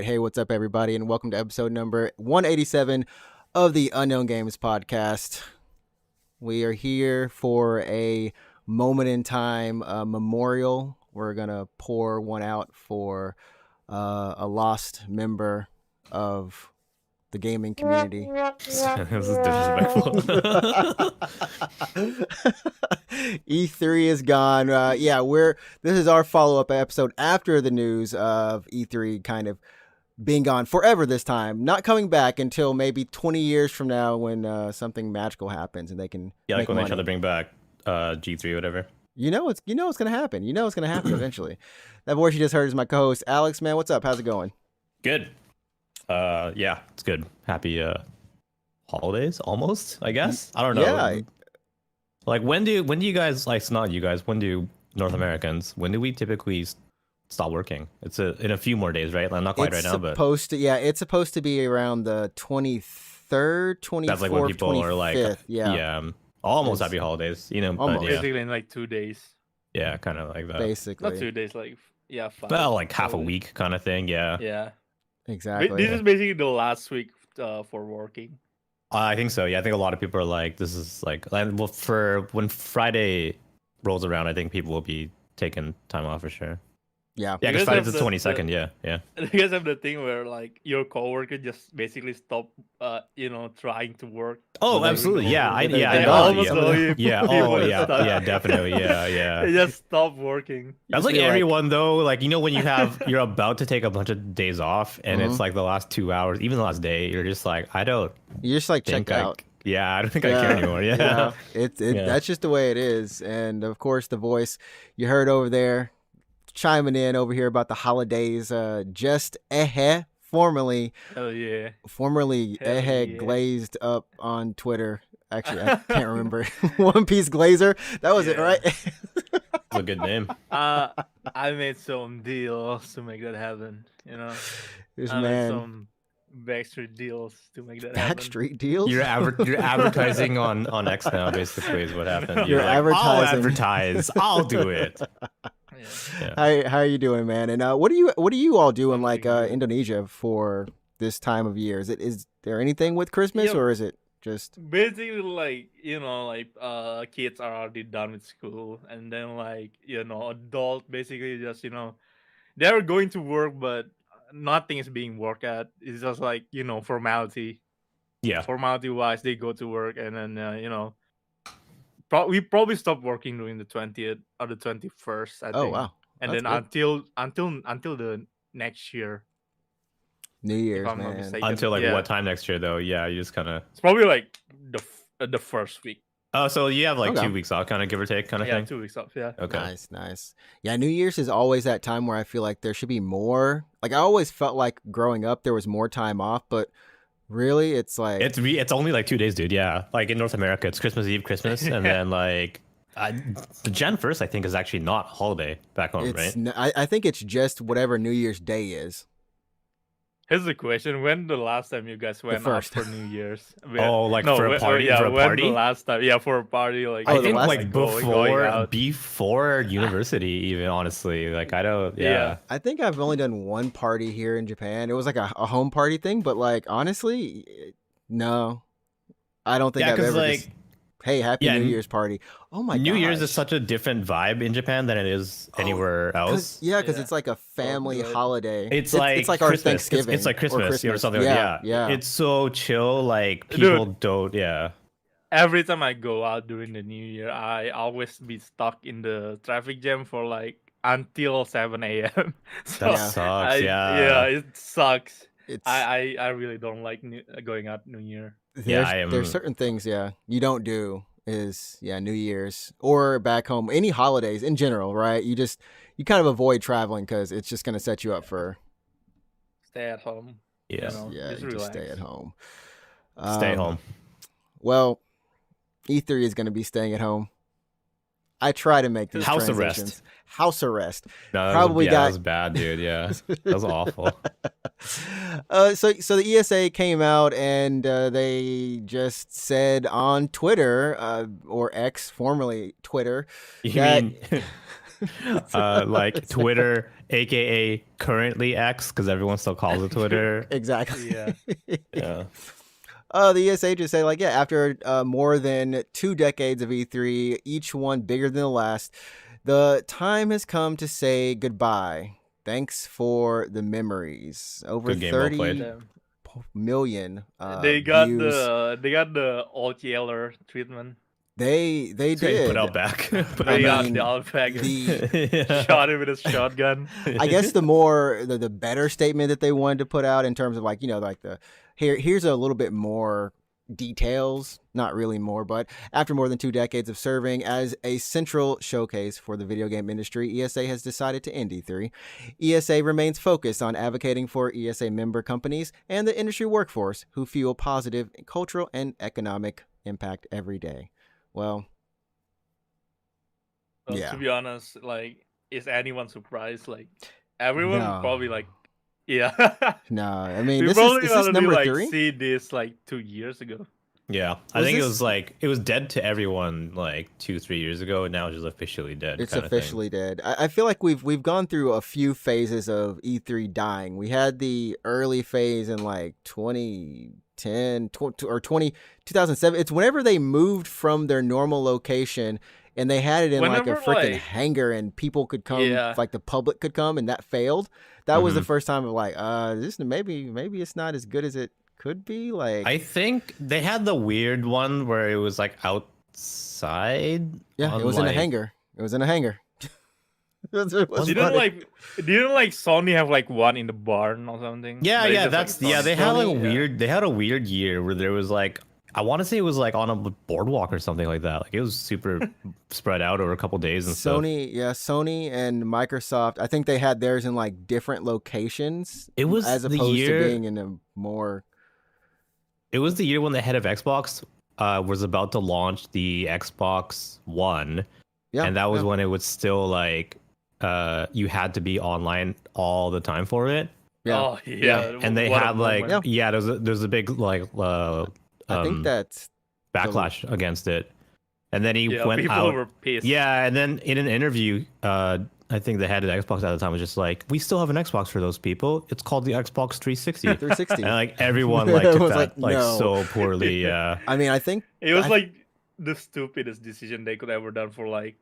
right. Hey, what's up, everybody? And welcome to episode number 187 of the Unknown Games podcast. We are here for a moment in time memorial. We're going to pour one out for a lost member of the gaming community. This is disrespectful. E3 is gone. This is our follow-up episode after the news of E3 kind of being gone forever this time, not coming back until maybe 20 years from now when something magical happens and they can like when money. they try to bring back G3 or whatever. You know it's gonna happen. You know it's gonna happen eventually. That voice you just heard is my co-host Alex. Man, what's up? How's it going? Good. Yeah, it's good. Happy holidays, almost. I guess. I don't know. Yeah. Like when do you guys, like, it's not you guys, when do North Americans, when do we typically stop working? It's in a few more days, right? Like, not quite right now, but it's supposed to be around the 23rd, 24th, that's like when people 25th. are like, almost happy holidays, you know. Almost. But yeah, Basically in like 2 days. yeah, kind of like that. Basically. Not 2 days, like 5. Well, like half a week kind of thing. Yeah. Yeah. Exactly. This is basically the last week for working. I think so. Yeah, I think a lot of people are like, this is like, well, for when Friday rolls around, I think people will be taking time off for sure. Yeah. Yeah, because Friday's the 22nd. Yeah. You guys have the thing where like your coworker just basically stop, trying to work. Oh, absolutely. Yeah. Definitely. Yeah. They just stop working. That's like everyone though. Like, you know, when you're about to take a bunch of days off, and it's like the last 2 hours, even the last day, you're just like, you're just like checked out. Yeah, I don't think I care anymore. Yeah. That's just the way it is. And of course, the voice you heard over there chiming in over here about the holidays, just formerly glazed up on Twitter. Actually, I can't remember. One Piece Glazer. That was it, right? That's a good name. I made some deals to make that happen. You know, made some backstreet deals to make that happen. Backstreet deals. You're advertising on X now. Basically, is what happened. You're like, advertising. I'll advertise. I'll do it. Yeah. How are you doing, man? And what are you all doing like Indonesia for this time of year? Is there anything with Christmas or is it just basically like kids are already done with school, and then adult basically just they're going to work, but nothing is being worked at. It's just like formality. Yeah. Formality wise, they go to work, and then we probably stop working during the 20th or the 21st. I think. Oh wow! And That's then good. until the next year, New Year's, if I'm not man. mistaken. Until like what time next year though? Yeah, you just kind of. It's probably like the first week. Oh, so you have like Okay. 2 weeks off, kind of give or take, kind of Yeah, thing. 2 weeks off. Yeah. Okay. Nice. Yeah, New Year's is always that time where I feel like there should be more. Like I always felt like growing up there was more time off, but really it's like It's only like 2 days, dude. Yeah, like in North America, it's Christmas Eve, Christmas, and then like the Jan 1st, I think, is actually not holiday back home, right? I think it's just whatever New Year's Day is. Here's the question: when the last time you guys went out first. for New Year's? Oh, like for a party? Yeah, For a when party? the last time? Yeah, for a party. Like I the think last like going out. before university, even honestly, like I don't. Yeah. Yeah. I think I've only done one party here in Japan. It was like a home party thing, but like honestly, no. I don't think Yeah, I've 'cause, ever like, just, hey, happy yeah, New Year's party. Oh my god. New Year's is such a different vibe in Japan than it is anywhere else. Because Yeah. it's like a family good. holiday. It's like our Christmas. Thanksgiving. It's like Christmas or something. Yeah, Yeah. It's so chill. Like Dude. people don't. Yeah. every time I go out during the New Year, I always be stuck in the traffic jam for like until 7 a.m. So That sucks. yeah, it sucks. It's I really don't like going out New Year. there's certain things you don't do is New Year's or back home, any holidays in general, right? You kind of avoid traveling because it's just going to set you up for Stay at home. Yeah. Just you just stay relax. at home. Stay home. Well, E3 is going to be staying at home. I try to make these House arrest. transitions. House arrest. No, Probably that was bad, dude. Yeah, that was awful. So the ESA came out and they just said on Twitter or X, formerly Twitter, You that mean Like Twitter, aka currently X, because everyone still calls it Twitter. Exactly. Yeah. Yeah. The ESA just say like, yeah, after more than 2 decades of E3, each one bigger than the last, the time has come to say goodbye. Thanks for the memories. Over Good game, well played. 30 Damn. million They got views. the alt yeller treatment. They Put did. out back. Put They out got mean, the Outback and back. shot him with a shotgun. I guess the better statement that they wanted to put out in terms of like, like the here's a little bit more details, not really more, but after more than 2 decades of serving as a central showcase for the video game industry, ESA has decided to end E3. ESA remains focused on advocating for ESA member companies and the industry workforce who fuel positive cultural and economic impact every day. Well, yeah. To be honest, like, is anyone surprised? Like, everyone No. probably like, yeah. No, I mean, We this probably is this already number like 3? see this like 2 years ago. Yeah, I Was think this- it was like it was dead to everyone like 2-3 years ago, and now it's just officially dead. It's kinda thing. officially dead. I feel like we've gone through a few phases of E3 dying. We had the early phase in like 2010 or 2007. It's whenever they moved from their normal location and they had it in like a Whenever, freaking like- hangar and people could come, Yeah. like the public could come, and that failed. That was the Mhm. first time of like, this maybe it's not as good as it could be. Like, I think they had the weird one where it was like outside. yeah, on, it was in a like- hangar. It was in a hangar. It was Didn't funny. like Sony have like one in the barn or something? Yeah, Like, yeah, just, like, that's yeah. Sony- They had like a Sony, weird. They had a weird year where there was like I want to say it was like on a boardwalk or something like that. Like it was super spread out over a couple days and stuff. Sony and Microsoft. I think they had theirs in like different locations. It was as the opposed year- to being in a more. It was the year when the head of Xbox was about to launch the Xbox One, Yeah, and that was yeah. when it was still like you had to be online all the time for it. Yeah. Oh yeah. And they what a had like moment. yeah, there's a big like I think that's backlash against it, and then he Yeah, went people out. were pissed. Yeah, and then in an interview, I think the head of the Xbox at the time was just like, "We still have an Xbox for those people. It's called the Xbox 360." 360. And like everyone like took Everyone's that like, no. so poorly. Yeah, I mean, I think It was I- like the stupidest decision they could ever done for like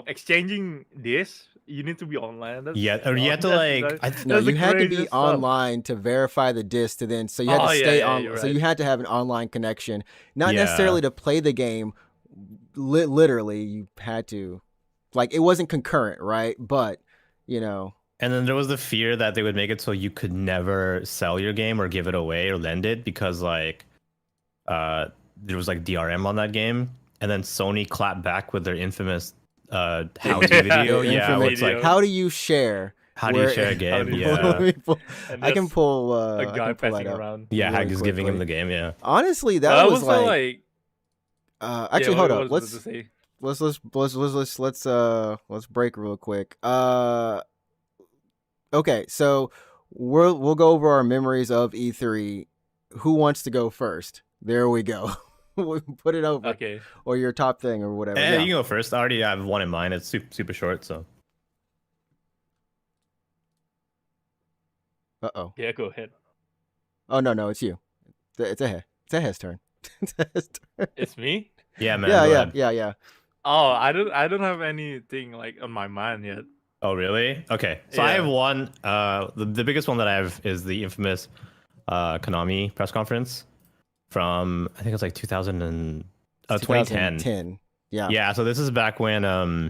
exchanging this. You need to be online. That's, yeah, or you had to like. no, that's the you had to be craziest stuff. online to verify the disc to then. So you had Oh, to yeah, stay yeah, on. you're So right. you had to have an online connection, not Yeah. necessarily to play the game. Literally, you had to. Like, it wasn't concurrent, right? But And then there was the fear that they would make it so you could never sell your game or give it away or lend it because like there was like DRM on that game, and then Sony clapped back with their infamous how-to video. the Yeah, where it's video. like how do you share? how do you Where- share a How game? do you- Yeah, Let me pull- And I can there's pull a I guy can pull that passing up. around. yeah, really just giving him the quickly. game. Yeah. Honestly, that That was like actually yeah, hold what up. was it to say? Let's break real quick. Okay, so we'll go over our memories of E3. Who wants to go first? There we go. We'll put it over Okay. or your top thing or whatever. Hey, Yeah. you can go first. I already have one in mind. It's super short, so Uh-oh. Yeah, go ahead. Oh no, it's you. It's a his turn. It's a his turn. It's me. yeah, man. Yeah, go yeah, ahead. yeah, yeah. Oh, I don't have anything like on my mind yet. Oh, really? Okay. So I Yeah. have one. The biggest one that I have is the infamous Konami press conference from I think it's like 2010. 2010. Yeah. Yeah. So this is back when yeah,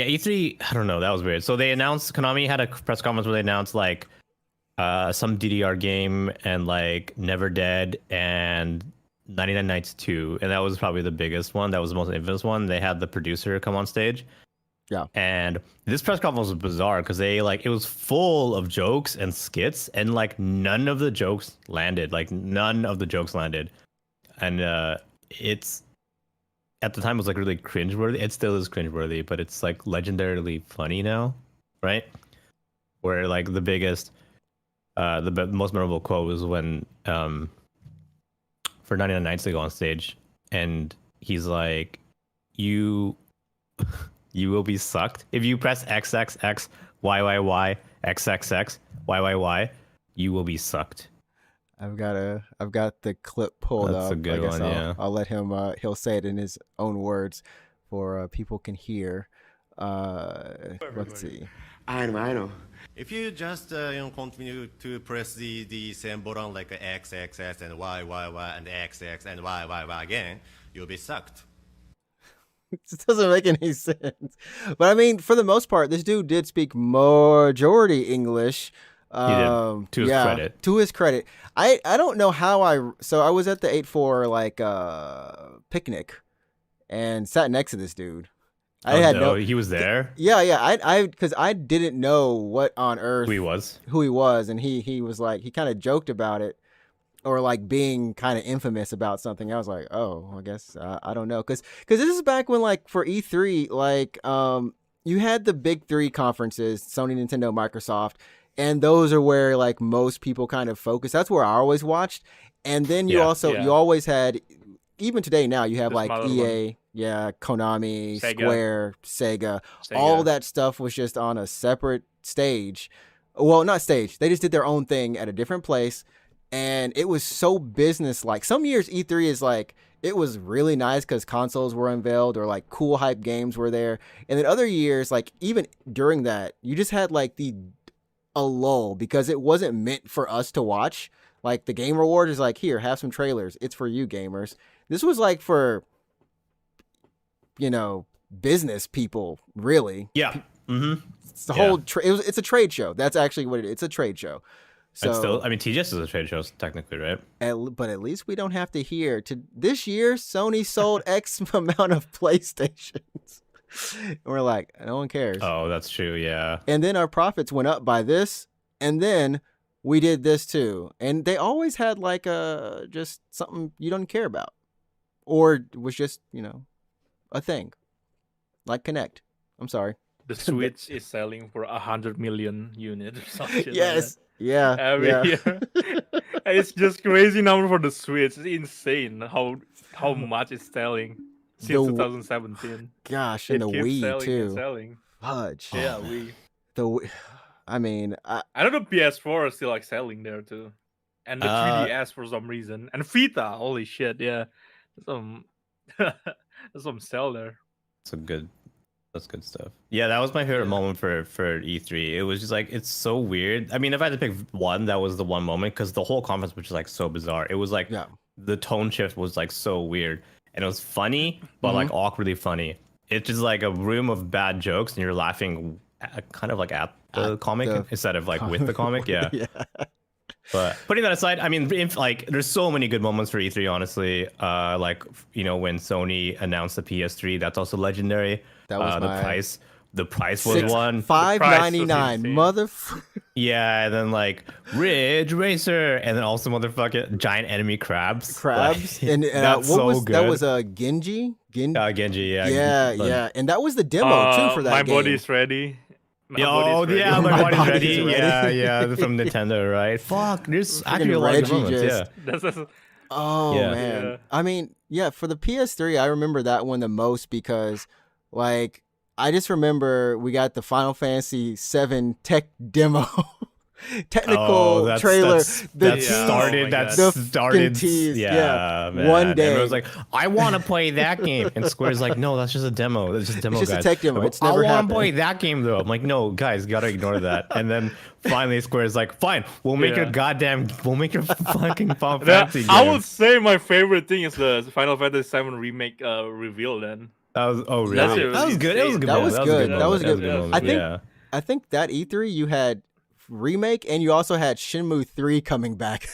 E3. I don't know. That was weird. So they announced Konami had a press conference where they announced like some DDR game and like Never Dead and 99 Nights 2, and that was probably the biggest one. That was the most infamous one. They had the producer come on stage. Yeah. And this press conference was bizarre because they like it was full of jokes and skits, and like none of the jokes landed. Like none of the jokes landed. And it's at the time it was like really cringeworthy. It still is cringeworthy, but it's like legendarily funny now, right? Where like the biggest most memorable quote was when for 99 Nights they go on stage and he's like, you you will be sucked. If you press XXX YYY XXX YYY, you will be sucked. I've got the clip pulled That's up. a good I guess one, yeah. I'll let him. He'll say it in his own words, for people can hear. Let's see. I know. If you just continue to press the same button like X, X, S, and Y, Y, Y, and X, X, and Y, Y, Y again, you'll be sucked. It doesn't make any sense. But I mean, for the most part, this dude did speak majority English. He did, to his credit. To his credit. I don't know how I was at the 8-4 like picnic and sat next to this dude. He was there. Yeah. I because I didn't know what on earth Who he was, and he was like, he kind of joked about it, or like being kind of infamous about something. I was like, oh, I guess I don't know, because this is back when, like, for E3, like you had the big three conferences, Sony, Nintendo, Microsoft, and those are where like most people kind of focus. That's where I always watched. And then you always had, even today now, you have like EA, Konami, Square, Sega. All that stuff was just on a separate stage. Well, not stage. They just did their own thing at a different place. And it was so business-like. Some years E3 is like, it was really nice because consoles were unveiled or like cool hype games were there. And then other years, like even during that, you just had like a lull because it wasn't meant for us to watch. Like the Game Award is like, here, have some trailers. It's for you gamers. This was like for, business people, really. Yeah. Mm-hmm. It's the whole it's a trade show. That's actually what it is. It's a trade show. So, and still, I mean, TGS is a trade show technically, right? But at least we don't have to hear this year Sony sold X amount of PlayStations. And we're like, no one cares. Oh, that's true. Yeah. And then our profits went up by this, and then we did this too. And they always had like just something you don't care about, or was just a thing, like Connect. I'm sorry. The Switch is selling for 100 million units or something. Yes. Like Yeah. every year. It's just crazy number for the Switch. It's insane how much it's selling since 2017. Gosh, and the Wii selling too. and selling. Fudge. Yeah, Wii. I mean, I know the PS4 is still like selling there too, and the 3DS for some reason, and Vita. Holy shit! Yeah, there's some sell there. That's good stuff. Yeah, that was my favorite moment for E3. It was just like, it's so weird. I mean, if I had to pick one, that was the one moment, because the whole conference was just like so bizarre. It was like the tone shift was like so weird, and it was funny, but like awkwardly funny. It's just like a room of bad jokes, and you're laughing kind of like at the comic instead of like with the comic. Yeah. But putting that aside, I mean, there's so many good moments for E3, honestly. Like, when Sony announced the PS3, that's also legendary. That was the price was one. $5.99, motherfucker. Yeah, and then like Ridge Racer, and then also motherfucking giant enemy crabs. Like, and that's what was good. that? Was Genji? Genji, yeah. Yeah, and that was the demo too for that my game. body's ready. My body's ready. Yeah, from Nintendo, right? Fuck, there's actually a lot of moments. Oh man, yeah. I mean, for the PS3, I remember that one the most because, like, I just remember we got the Final Fantasy VII tech demo. Technical trailer that started tease. Yeah, man. One day I was like, I want to play that game, and Square's like, no, that's just a demo. That's just a demo. It's just guys. a tech demo. It's never I want happened. to play that game though. I'm like, no, guys, you gotta ignore that. And then finally, Square's like, fine, we'll make your fucking Final Fantasy game. I would say my favorite thing is the Final Fantasy VII remake reveal. Then that was really? That was good. It was a good. That was good. I think that E3 you had remake, and you also had Shenmue 3 coming back. It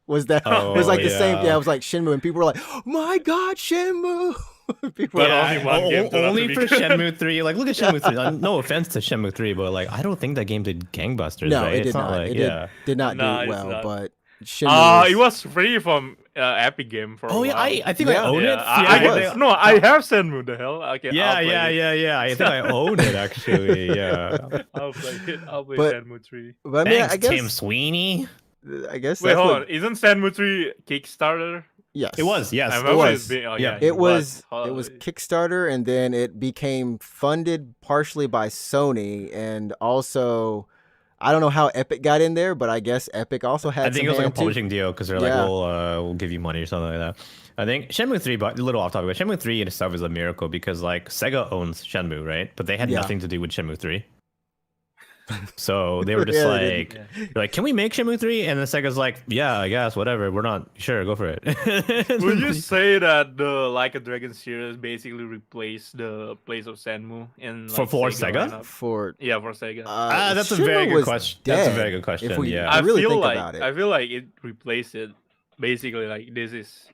was the same. Yeah, it was like Shenmue, and people were like, oh my god, Shenmue. Only for Shenmue 3. Like, look at Shenmue 3. No offense to Shenmue 3, but like, I don't think that game did gangbusters. No, right? it did not. Like, did not do well, but Shenmue it was free from Epic Game for a while. I think I own it. I have Shenmue. The hell? Okay. Yeah. I think I own it actually. Yeah. I'll play it. I'll play Shenmue 3. But I mean, Thanks, I guess Tim Sweeney. I guess. Wait, hold on. Isn't Shenmue 3 Kickstarter? Yes, It was, yes. I It remember was. it being. Oh, Yeah. yeah, It was Holy. Kickstarter, and then it became funded partially by Sony, and also I don't know how Epic got in there, but I guess Epic also had I think some it was like a hand too. publishing deal because they're like, Yeah. we'll give you money or something like that. I think Shenmue 3, but a little off topic, but Shenmue 3 in itself is a miracle because like Sega owns Shenmue, right? But they had Yeah. nothing to do with Shenmue 3. So they were just Yeah, they like, didn't. they're like, can we make Shenmue 3? And then Sega's like, yeah, I guess, whatever. We're not sure, go for it. Would you say that the Like a Dragon series basically replaced the place of Shenmue in like, For Sega? lineup? For Yeah, for Sega. That's a Shenmue very good was question. That's a dead, very good question, If we yeah. I really feel think like about it, I feel like it replaced it. Basically, like this is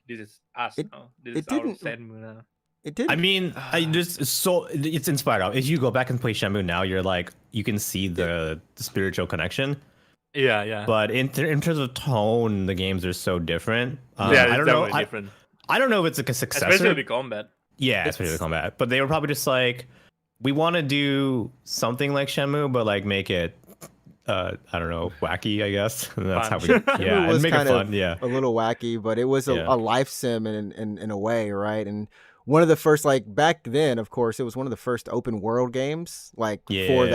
us It- now. This it is our didn't- Shenmue now. it didn't. I mean, I just it's inspired out. If you go back and play Shenmue now, you're like, you can see the spiritual connection. Yeah, yeah. But in terms of tone, the games are so different. yeah, it's I don't know. definitely different. I don't know if it's like a successor. Especially the combat. Yeah, especially the combat. But they were probably just like, we want to do something like Shenmue, but like make it, I don't know, wacky, I guess. And that's Fun. how we, It yeah, was and make it kind fun. of Yeah. a little wacky, but it was Yeah. a life sim in a way, right? And one of the first, like back then, of course, it was one of the first open world games, like for Yeah.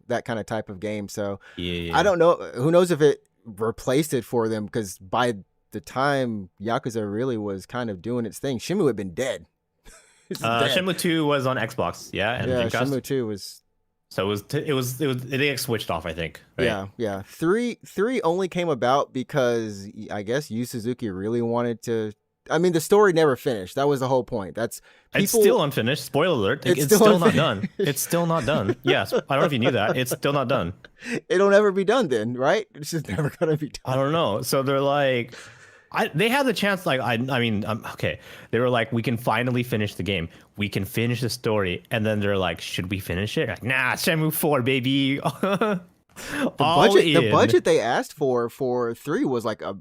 that kind of type of game. So Yeah. I don't know. Who knows if it replaced it for them? Because by the time Yakuza really was kind of doing its thing, Shenmue had been dead. It's dead. Shenmue 2 was on Xbox, yeah, and Yeah, Dreamcast. Shenmue 2 was. So it was they got switched off, I think. Right? Yeah. Three only came about because I guess Yu Suzuki really wanted to. I mean, the story never finished. That was the whole point. That's people. It's still unfinished. Spoiler alert. It's It's still still not done. unfinished. It's still not done. Yes. I don't know if you knew that. It's still not done. It'll never be done then, right? It's just never gonna be done. I don't know. So they're like, they had the chance. Like, I mean, okay. They were like, we can finally finish the game. We can finish the story. And then they're like, should we finish it? Like, nah, Shenmue 4, baby. The budget they asked for 3 was like a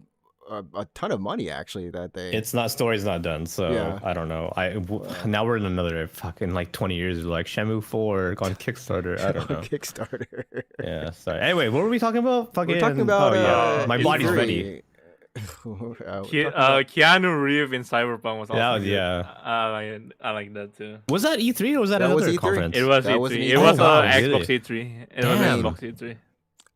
ton of money actually that they. It's not, story's not done. So Yeah. I don't know. Now we're in another fucking like 20 years. Like Shenmue 4 on Kickstarter. I don't know. Kickstarter. Yeah. Sorry. Anyway, what were we talking about? Fucking. We're talking about. yeah. My body's E3. ready. Keanu Reeves in Cyberpunk was also That was, good. yeah. I like that too. Was that E3 or was that That was another E3. conference? It was That was E3. an It E3. was Oh, wow, Xbox really? E3. It was Damn. Xbox E3.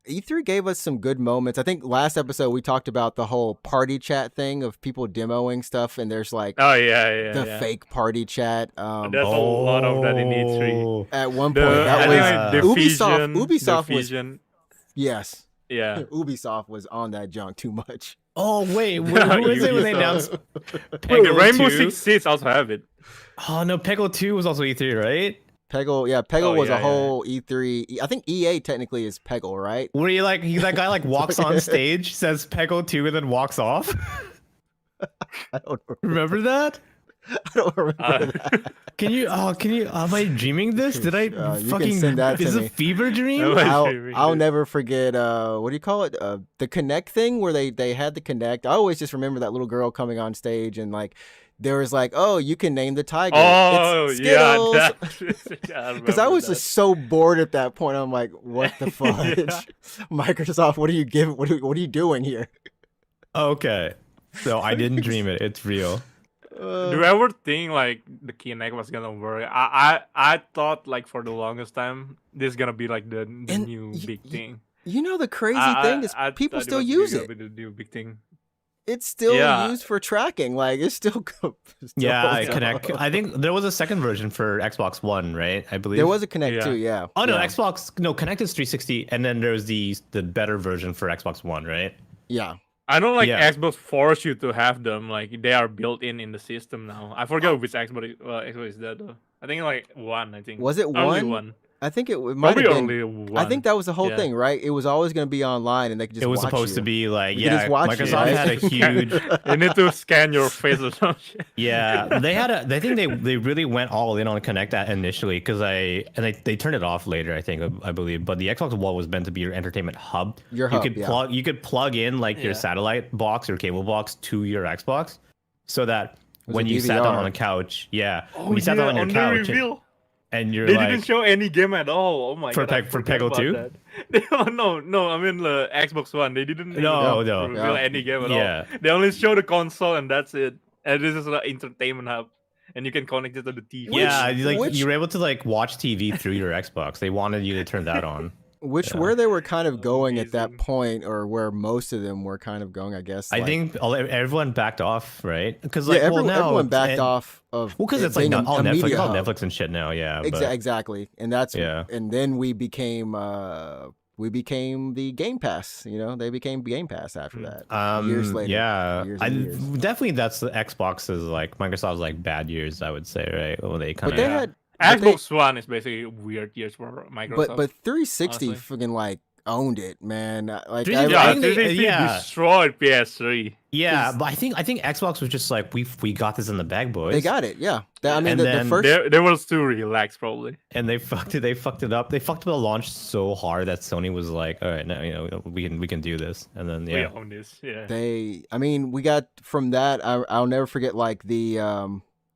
E3 gave us some good moments. I think last episode we talked about the whole party chat thing of people demoing stuff, and there's like Oh yeah. the fake party chat. There's a lot of that in E3. At one The, point, I that think was like Ubisoft. Diffusion, Ubisoft was Diffusion, yes. yeah. Ubisoft was on that junk too much. Oh wait, who is it when they Ubisoft. announced Wait, Peggle Rainbow 2? Six Siege also have it. Oh no, Peggle 2 was also E3, right? Peggle Oh, was yeah, a yeah. whole E3. I think EA technically is Peggle, right? Where you like that guy like walks on stage, says Peggle 2, and then walks off. I don't Remember that? I don't remember that. Can you? Am I dreaming this? Did I You can fucking? send that to Is me. it a fever dream? No. I'll never forget what do you call it, the Connect thing where they had the Connect. I always just remember that little girl coming on stage and like there was like, oh, you can name the tiger. Oh It's yeah, Skittles. yeah. Because I was just so bored at that point. I'm like, what the fudge? Yeah. Microsoft, what are you giving? What are you doing here? Okay, so I didn't dream it. It's real. Do you ever think like the Kinect was gonna work? I thought like for the longest time this is gonna be like the And new big thing. You know the crazy I- thing is I people thought still was use gonna it. be the new big thing. It's still Yeah. used for tracking. Like it's still. Yeah, I still- Connect. I think there was a second version for Xbox One, right? I believe There was a Connect Yeah. too. Yeah. Oh no, yeah. Xbox. No, Connect is 360, and then there's the better version for Xbox One, right? Yeah. I don't like Yeah. Xbox force you to have them. Like they are built in the system now. I forgot which Xbox is that though. I think like one. I think Was it only one? one. I think it might Probably have been. only one. I think that was the whole Yeah. thing, right? It was always going to be online, and they could just. It was watch supposed you. to be like, You could yeah, just watch it, Microsoft right? had a huge. You need to scan your face or some shit. Yeah, they had a. I think they really went all in on Connect initially because they turned it off later. I believe, but the Xbox One was meant to be your entertainment hub. Your you hub, could yeah. you could plug in like your Yeah. satellite box or cable box to your Xbox, so that was when a you sat down DVR. on a couch, when you sat down on your couch, And you're They like, didn't show any game at all. Oh my For god, I Peg- for forgot Peggle about 2? that. No. I mean the Xbox One. They didn't No, even no. reveal Yeah. any game at Yeah. all. They only show the console and that's it. And this is the entertainment hub, and you can connect it to the TV. Yeah, Which- you were able to like watch TV through your Xbox. They wanted you to turn that on. Which Yeah. where they were kind of going at that Amazing. point, or where most of them were kind of going, I guess. I like- think everyone backed off, right? Because like, yeah, well, now everyone backed and- off of. Well, because it it's like being not all a Netflix, media it's all hub. Netflix and shit now. Yeah, but Exactly, and that's Yeah. and then we became the Game Pass. You know, they became Game Pass after that. Years later. Yeah, Years and years. definitely that's the Xbox's like Microsoft's like bad years. I would say, right? When they kind But of they Yeah. had but they- Xbox One is basically weird years for Microsoft. but 360 honestly. fucking like owned it, man. Like 360 I, yeah, I I, think they- 360 yeah. destroyed PS3. yeah, but I think Xbox was just like we got this in the bag, boys. they got it. Yeah, I mean And the then first. They were too relaxed, probably. and they fucked it. They fucked it up. They fucked up the launch so hard that Sony was like, all right, now we can do this. And then We yeah, own this. Yeah. I mean, we got from that. I'll never forget like the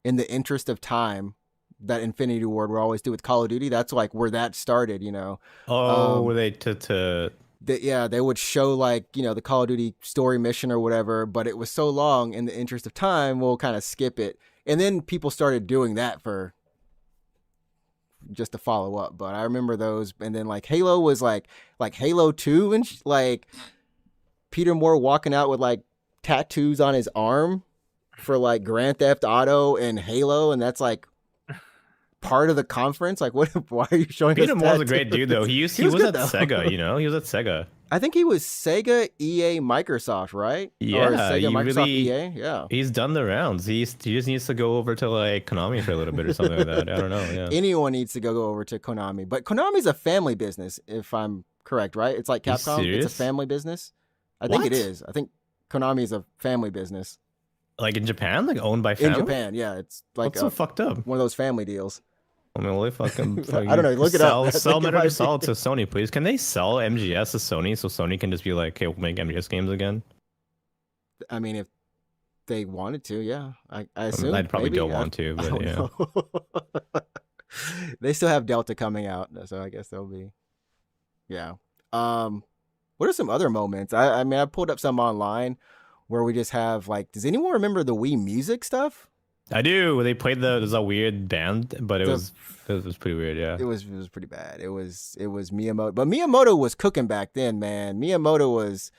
in the interest of time, that Infinity Ward we always do with Call of Duty. That's like where that started. You know. were they to They would show like, you know, the Call of Duty story mission or whatever, but it was so long, in the interest of time, we'll kind of skip it. And then people started doing that for just to follow up. But I remember those. And then like Halo was like Halo 2 and like Peter Moore walking out with like tattoos on his arm for like Grand Theft Auto and Halo. And that's like part of the conference. Like, what? Why are you showing Peter us Moore's a great tattoos? dude though. He was good, at though. Sega, you know. He was at Sega. I think he was Sega, EA, Microsoft, right? Yeah, or Sega, he Microsoft, really- EA. Yeah. He's done the rounds. He just needs to go over to like Konami for a little bit or something like that. I don't know. Yeah. Anyone needs to go over to Konami, but Konami's a family business, if I'm correct, right? It's like You Capcom. It's a serious? family business. I think it What? is. I think Konami is a family business Like in Japan, like owned by family. in Japan. Yeah, it's like What's so fucked up? one of those family deals. I mean, well, they fucking. I don't know, look it up. I Sell think it Metal might Gear be- Solid to Sony, please. Can they sell MGS to Sony so Sony can just be like, okay, we'll make MGS games again? I mean, if they wanted to, yeah, I I mean, assume. I'd probably maybe. don't want to, I but don't yeah. know. They still have Delta coming out, so I guess they'll be. Yeah. What are some other moments? I mean, I pulled up some online where we just have like. Does anyone remember the Wii Music stuff? I do. They played there's a weird band, but it The- was pretty weird. Yeah. It was pretty bad. It was Miyamoto, but Miyamoto was cooking back then, man. Miyamoto was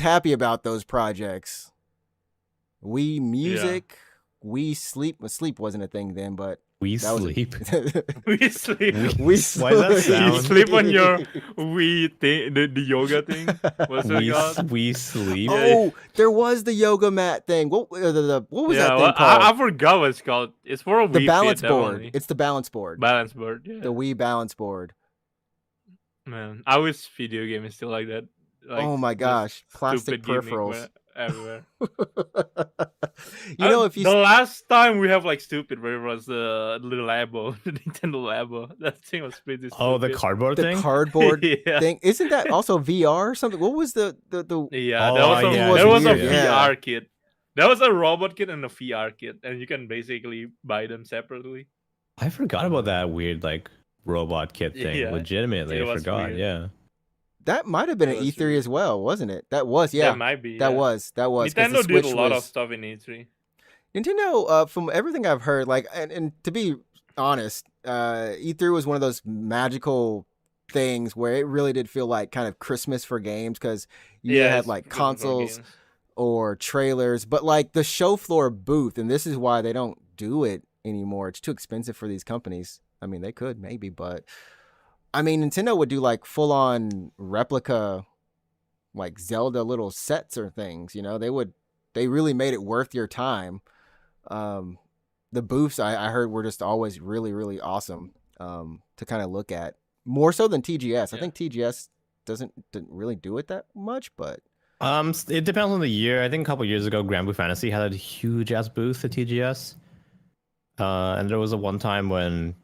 happy about those projects. Wii Music, Wii Sleep. Well, sleep wasn't a thing then, but We that was sleep. We sleep. We Why does that You sound? sleep on your Wii thing, the yoga thing. What's that called? we sleep. Oh, there was the yoga mat thing. What was that thing well, called? I forgot what it's called. It's for a Wii The Fit, balance board. definitely. It's the balance board. Balance board. Yeah. The Wii balance board. Man, I wish video game is still like that. Like, Oh my just gosh, plastic stupid gimmick peripherals. everywhere. You know, if you the last time we have like stupid was the little Labo, the Nintendo Labo. That thing was pretty stupid. Oh, the cardboard the thing. cardboard yeah. thing, isn't that also VR or something? What was the Yeah, Oh, that was a, yeah, that was a weird, yeah. VR kit. That was a robot kit and a VR kit, and you can basically buy them separately. I forgot about that weird like robot kit thing. Yeah, Legitimately, it I was forgot. weird. Yeah. that might have been It an was E3 weird. as well, wasn't it? That was, yeah. That might be. That yeah. was 'cause the Nintendo did a Switch lot of was- stuff in E E3. Nintendo, from everything I've heard, like, and to be honest, E3 was one of those magical things where it really did feel like kind of Christmas for games, because you had it's like good for consoles games. or trailers, but like the show floor booth, and this is why they don't do it anymore. It's too expensive for these companies. I mean, they could maybe, but I mean, Nintendo would do like full on replica, like Zelda little sets or things. You know, they really made it worth your time. The booths I heard were just always really, really awesome to kind of look at, more so than TGS. I Yeah. think TGS didn't really do it that much, but It depends on the year. I think a couple years ago, Grand Blue Fantasy had a huge ass booth at TGS. And there was a one time when,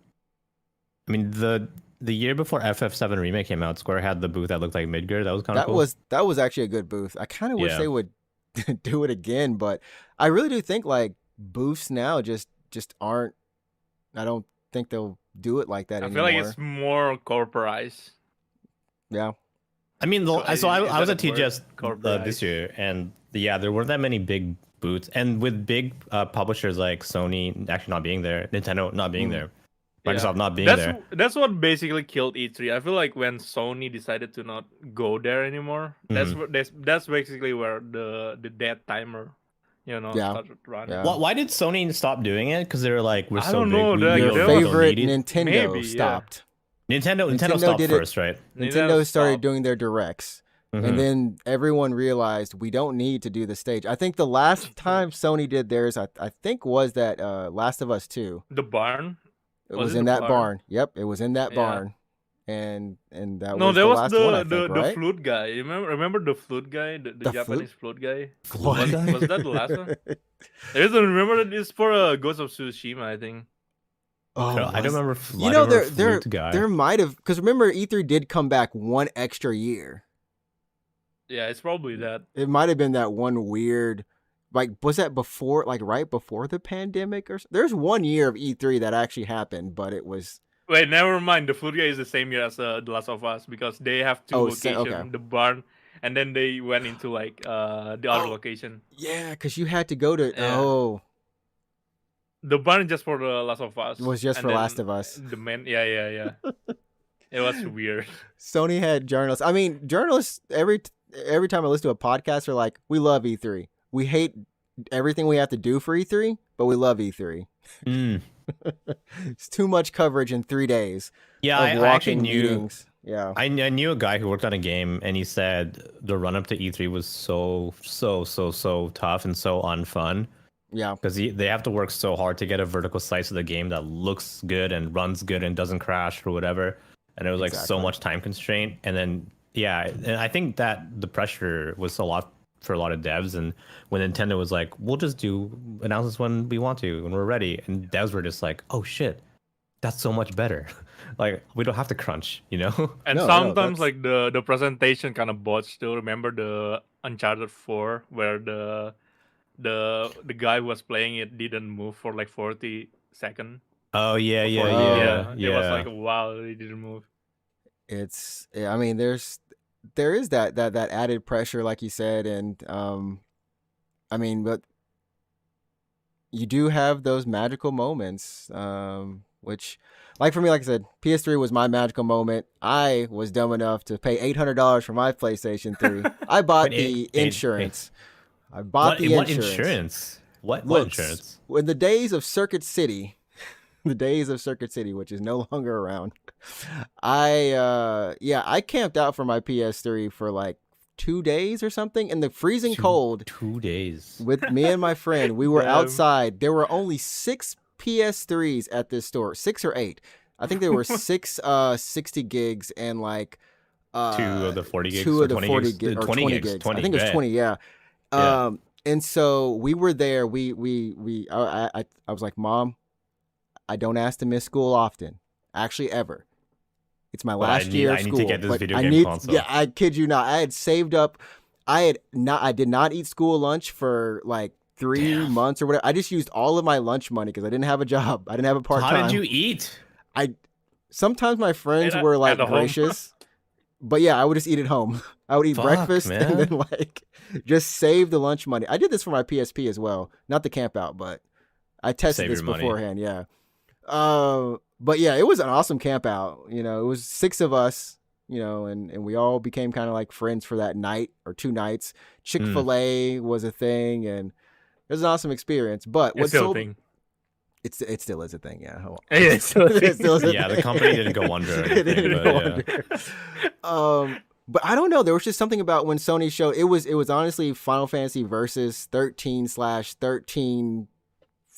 I mean, the year before FF7 Remake came out, Square had the booth that looked like Midgar. That was kind of cool. that was actually a good booth. I kind of wish Yeah. they would do it again, but I really do think like booths now just aren't. I don't think they'll do it like that I anymore. feel like it's more corporatized. Yeah. I mean, So I is was that at a word? TGS Corporatized. this year, and yeah, there weren't that many big booths, and with big publishers like Sony actually not being there, Nintendo not being there, Microsoft not being there. That's what basically killed E3. I feel like when Sony decided to not go there anymore, that's basically where the dead timer, Yeah. started running. Yeah. Why did Sony stop doing it? Because they were like, we're I so don't big, know, we like, Your there don't was- favorite need it. Nintendo Maybe, yeah. stopped. Nintendo stopped did it- first, right? Nintendo started stopped. doing their directs. Mhm. And then everyone realized we don't need to do the stage. I think the last time Sony did theirs, I think was that Last of Us 2. The barn. It Was was it in the that barn? barn. Yep, it was in that Yeah. barn. And that No, was there the was last the one, I think, the right? flute guy. You remember the flute guy, the The Japanese flute guy. What? Was that the last one? I just don't remember that it's for Ghost of Tsushima, I think. Oh, I don't remember. You know, flute guy. there might have, because remember, E3 did come back one extra year. Yeah, it's probably that. It might have been that one weird, like, was that before, like, right before the pandemic or there's 1 year of E3 that actually happened, but it was. Wait, never mind. The flute guy is the same year as The Last of Us because they have two locations, okay. the barn, and then they went into like the other location. Yeah, because you had to go to. Yeah. Oh, The barn is just for The Last of Us. it was just and for then Last of Us. The man, yeah. It was weird. Sony had journalists. I mean, journalists every time I listen to a podcast are like, "We love E3. We hate everything we have to do for E3, but we love E3." Mm. It's too much coverage in 3 days. Yeah, of I actually walking knew. meetings. Yeah. I knew a guy who worked on a game, and he said the run up to E3 was so tough and so unfun Yeah. because they have to work so hard to get a vertical slice of the game that looks good and runs good and doesn't crash or whatever. And it was like so Exactly. much time constraint. And then and I think that the pressure was a lot for a lot of devs. And when Nintendo was like, we'll just announce this when we want to, when we're ready, and devs were just like, oh shit, that's so much better. Like we don't have to crunch, you know? And No, sometimes that's- like the presentation kind of botched too. Remember the Uncharted 4 where the guy who was playing it didn't move for like 40 seconds. Oh yeah. It was like wow, he didn't move. It's. I mean, there is that added pressure, like you said, and I mean, but you do have those magical moments, which. Like for me, like I said, PS3 was my magical moment. I was dumb enough to pay $800 for my PlayStation 3. I bought the insurance. I bought the What insurance. insurance? What Look, insurance? In the days of Circuit City, which is no longer around, I camped out for my PS3 for like 2 days or something in the freezing cold 2 days. with me and my friend. We were Damn. outside. There were only 6 PS3s at this store, 6 or 8. I think there were 6 60 gigs and like 2 of the 40 gigs. two or of the 20 40 gigs, gigs or 20 20 gigs. gigs. 20, I think it was 20. Yeah. And so we were there. I was like, Mom, I don't ask to miss school often, actually ever. It's my last year of I school. need to get this but video I game need, console. Yeah, I kid you not. I had saved up. I did not eat school lunch for like 3 months or whatever. I just used all of my lunch money because I didn't have a job. I didn't have a part time. How did you eat? Sometimes my friends At- were like at home? gracious, but yeah, I would just eat at home. I would eat Fuck, breakfast man. and then like just save the lunch money. I did this for my PSP as well, not the camp out, but I tested Save this your money. beforehand. Yeah. But yeah, it was an awesome camp out. You know, it was 6 of us. You know, and we all became kind of like friends for that night or 2 nights. Chick-fil-A was a thing, and it was an awesome experience. But It's what's still so a thing. it still is a thing. Yeah. Yeah, it's still a It thing. still is a Yeah, the thing. company didn't go under or It anything, didn't but go under. But I don't know. There was just something about when Sony showed it was honestly Final Fantasy versus 13/13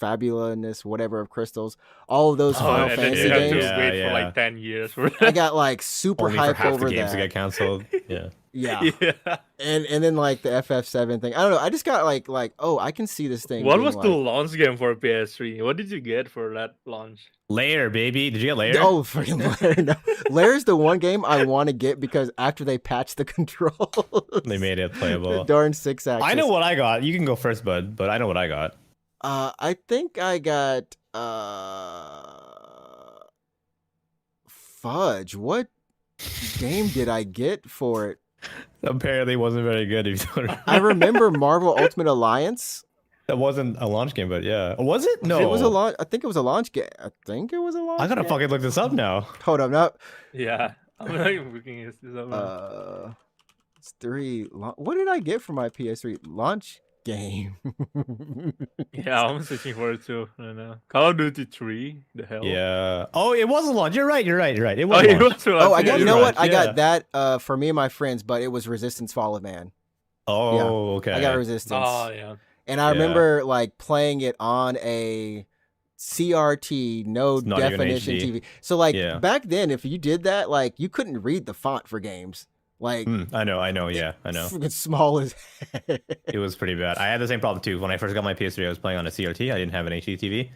Fabulousness, whatever of crystals. All of those Final and then Fantasy you have games. to wait Yeah. for like 10 years for I got like super Only for hyped half over the games to that. get canceled. Yeah. Yeah. yeah. And then like the FF7 thing. I don't know. I just got like oh, I can see this thing. What being was like, the launch game for PS3? What did you get for that launch? Lair, baby. Did you get Lair? Oh, freaking Lair. No. Lair's the one game I want to get because after they patched the controls, They made it the playable. darn 6-axis. I know what I got. You can go first, bud, but I know what I got. I think I got Fudge. What game did I get for it? Apparently, it wasn't very good. If you don't remember. I remember Marvel Ultimate Alliance. That wasn't a launch game, but yeah. Was it? No. It was a launch. I think it was a launch game. I think it was a launch. I gotta game. fucking look this up now. Hold up, no. Yeah, I'm like looking at this up. It's 3. What did I get for my PS3 launch game? Yeah, I'm searching for it too right now. Call of Duty 3. The hell? Yeah. Oh, it was a launch. You're right. It Oh, was. it launch. was a launch, Oh, I got. yeah. You know right, what? I got yeah. that for me and my friends, but it was Resistance: Fall of Man. Oh, okay. I got Resistance. Oh yeah. And I remember like playing it on a CRT, no It's not even definition HD. TV. So like Yeah. back then, if you did that, like you couldn't read the font for games. Like I know. Yeah, I know. freaking small as heck. It was pretty bad. I had the same problem too. When I first got my PS3, I was playing on a CRT. I didn't have an HD TV.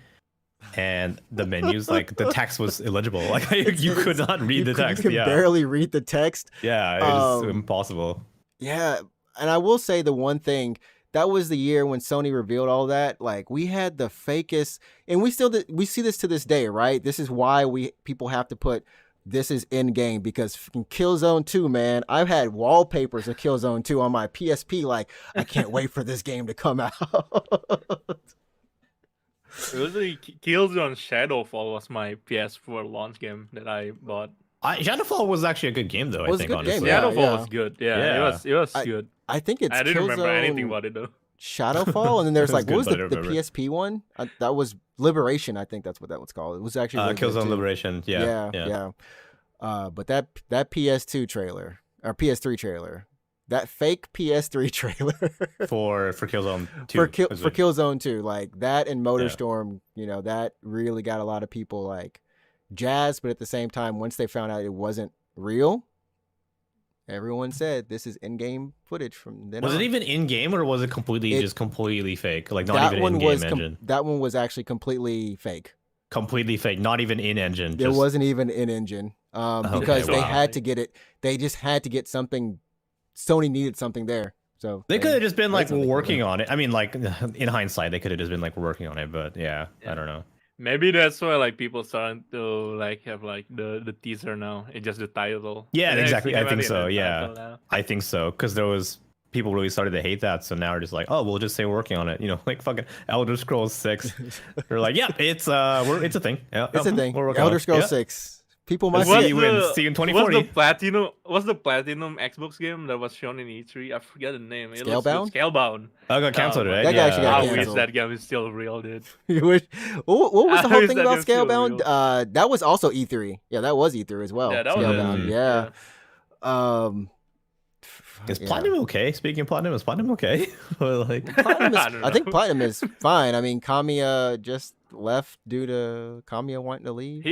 And the menus, like the text was illegible. Like you could not read the text. You could Yeah. barely read the text. Yeah, it was impossible. Yeah, and I will say the one thing, that was the year when Sony revealed all that. Like we had the fakest, and we see this to this day, right? This is why people have to put this is in game, because fucking Killzone 2, man. I've had wallpapers of Killzone 2 on my PSP. Like I can't wait for this game to come out. It was like Killzone Shadowfall was my PS4 launch game that I bought. Shadowfall was actually a good game though. It was I a think good game, honestly. yeah. Shadowfall was good. Yeah, it was I- good. I think it's I didn't remember anything Killzone about it though. Shadowfall, and then there's It was like what was good, but I the don't remember. PSP one? That was Liberation. I think that's what that was called. It was actually really good, Killzone too. Liberation. Yeah. But that PS2 trailer or PS3 trailer, that fake PS3 trailer For Killzone 2. for is for it? Killzone 2, like that and MotorStorm, that really got a lot of people like jazzed. But at the same time, once they found out it wasn't real, everyone said this is in-game footage from then Was on. it even in game or was it completely It- completely fake? Like not that even one in game was engine. that one was actually completely fake. Completely fake. Not even in engine. There just- wasn't even in engine Okay, because they wow. had to get it. They just had to get something. Sony needed something there, so They could have just been made like something working cool. on it. I mean, like in hindsight, they could have just been like working on it. But yeah, I don't know. Maybe that's why like people starting to like have like the teaser now. It's just the title. Yeah, And then exactly. I think already so. the Yeah, title now. I think so. Because there was people really started to hate that, so now we're just like, oh, we'll just say we're working on it. Like fucking Elder Scrolls 6. They're like, yeah, it's it's a thing. Yeah, It's a thing. we're working on Elder it. Scrolls Yeah. 6. People might What's see the- it. see you in What's 2040. the platinum Xbox game that was shown in E3? I forget the name. It looks Scalebound? good. Scalebound. I got canceled, Oh, right? that guy actually got I canceled. wish that game is still real, dude. You wish- what was the I whole wish thing that about game's still Scalebound? real. That was also E3. Yeah, that was E3 as well. Yeah, that was Scalebound. E3. Yeah. Is yeah. Platinum okay? Speaking of Platinum, is Platinum okay? Or, like, Platinum is- I don't I think know. Platinum is fine. I mean, Kamiya just left due to Kamiya wanting to leave.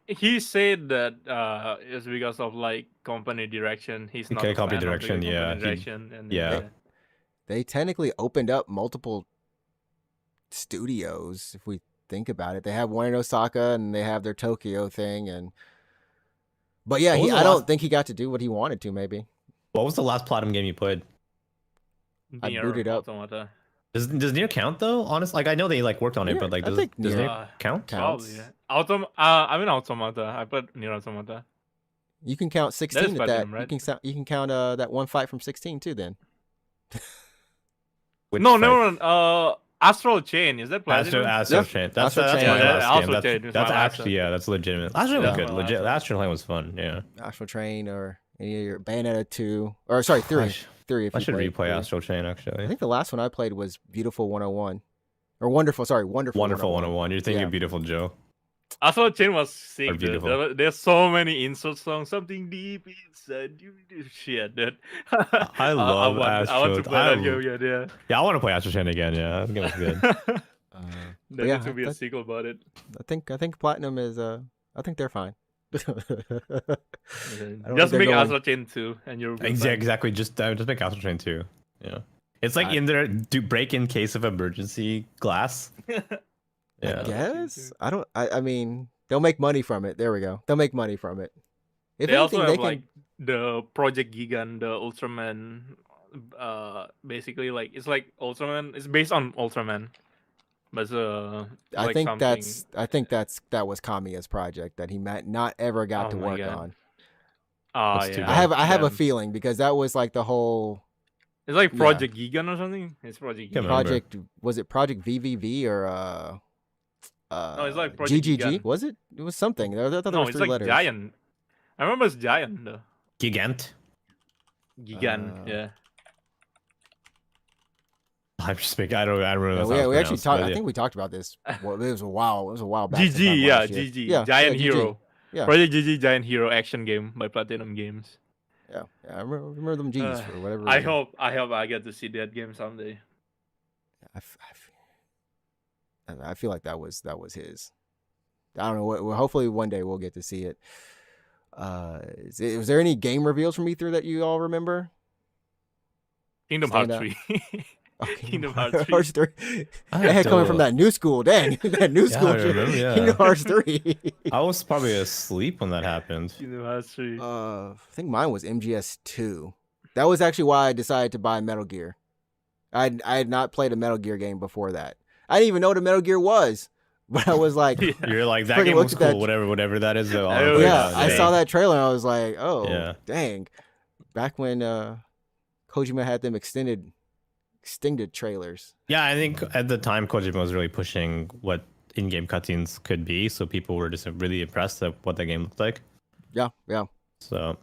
He said that it's because of like company direction. He's not Okay, a company fan of the direction, yeah, company he- direction, and yeah. They technically opened up multiple studios, if we think about it. They have one in Osaka and they have their Tokyo thing, but yeah, What was the I don't last- think he got to do what he wanted to. Maybe what was the last Platinum game you played? I Nier booted up. Automata. Does Nier count though? Honest, like I know they like worked on it, Yeah, but like I does think Nier Nier count? counts. Probably. Yeah. Automata. I put Nier Automata. You can count 16 That is at that. Platinum, right? You can count that one fight from 16 too. Then Which No, fight? no. Astral Chain. Is that platinum? Astro Yeah. Chain. That's Astro that's Chain, my yeah, last Astro game. Chain That's, is that's my last actually that's legitimate. Astro Yeah, was good. my Legit. last Astro Chain was fun. Yeah. Astral Train or any of your Bayonetta 2 or sorry 3. I sh- 3 if I you should played replay 3. Astro Chain I actually. think the last one I played was Beautiful 101 or Wonderful. Sorry, Wonderful. Wonderful 101. You're thinking Yeah. of Beautiful Joe. Astral Chain was sick, Or dude. beautiful. There's so many insult songs. Something deep inside you. Shit, dude. I love I want to play Astro. that game again, Yeah, I want to play Astro Chain again. Yeah, that game was good. yeah. There yeah, needs to be a that- sequel about it. I think Platinum is I think they're fine. I don't Just think make they're going- Astral Chain 2 and you'll be fine. Exactly. Just make Astro Chain 2. Yeah. It's like I- in there, do break in case of emergency glass. I Yeah. guess I mean they'll make money from it. There we go. They'll make money from it. If They also anything, have they can. like the Project Gigan, the Ultraman. Basically, like it's like Ultraman. It's based on Ultraman, but I like think something. that was Kamiya's project that he not ever got Oh to my work God. on. Oh That's too yeah. bad. I have a Then feeling because that was like the whole it's like yeah. Project Gigan or something. It's Project Can't Gigan. remember. project. Was it Project VVV or No, it's like Project GGG? Gigan. Was it? It was something. I thought there No, was it's 3 like letters. Giant. I remember it's Giant though. Gigant. Gigan. Yeah. I'm just making. I don't know. Yeah, That's how it's we actually pronounced, talked. but I yeah. think we talked about this. Well, it was a while. It was a while back. GG. sometime Yeah. last year. GG. Yeah, Giant GG. Hero. Yeah. Project GG Giant Hero action game by Platinum Games. Yeah, I remember them G's for whatever reason. I hope I get to see that game someday. I feel like that was his. I don't know. Well, hopefully one day we'll get to see it. Was there any game reveals from E3 that you all remember? Kingdom Stand Hearts up. 3. Oh, Kingdom Hearts 3. 3. Coming from that new school, dang, that new Yeah, school. I remember, yeah. Kingdom Hearts 3. I was probably asleep when that happened. Kingdom Hearts 3. I think mine was MGS 2. That was actually why I decided to buy Metal Gear. I had not played a Metal Gear game before that. I didn't even know what a Metal Gear was. But I was like, You're like, that Freaking game was looked at cool, that- whatever that is. Oh, yeah, yeah. I saw that trailer and I was like, oh, Yeah. dang. Back when Kojima had them extended trailers. Yeah, I think at the time Kojima was really pushing what in-game cutscenes could be, so people were just really impressed at what that game looked like. Yeah. So,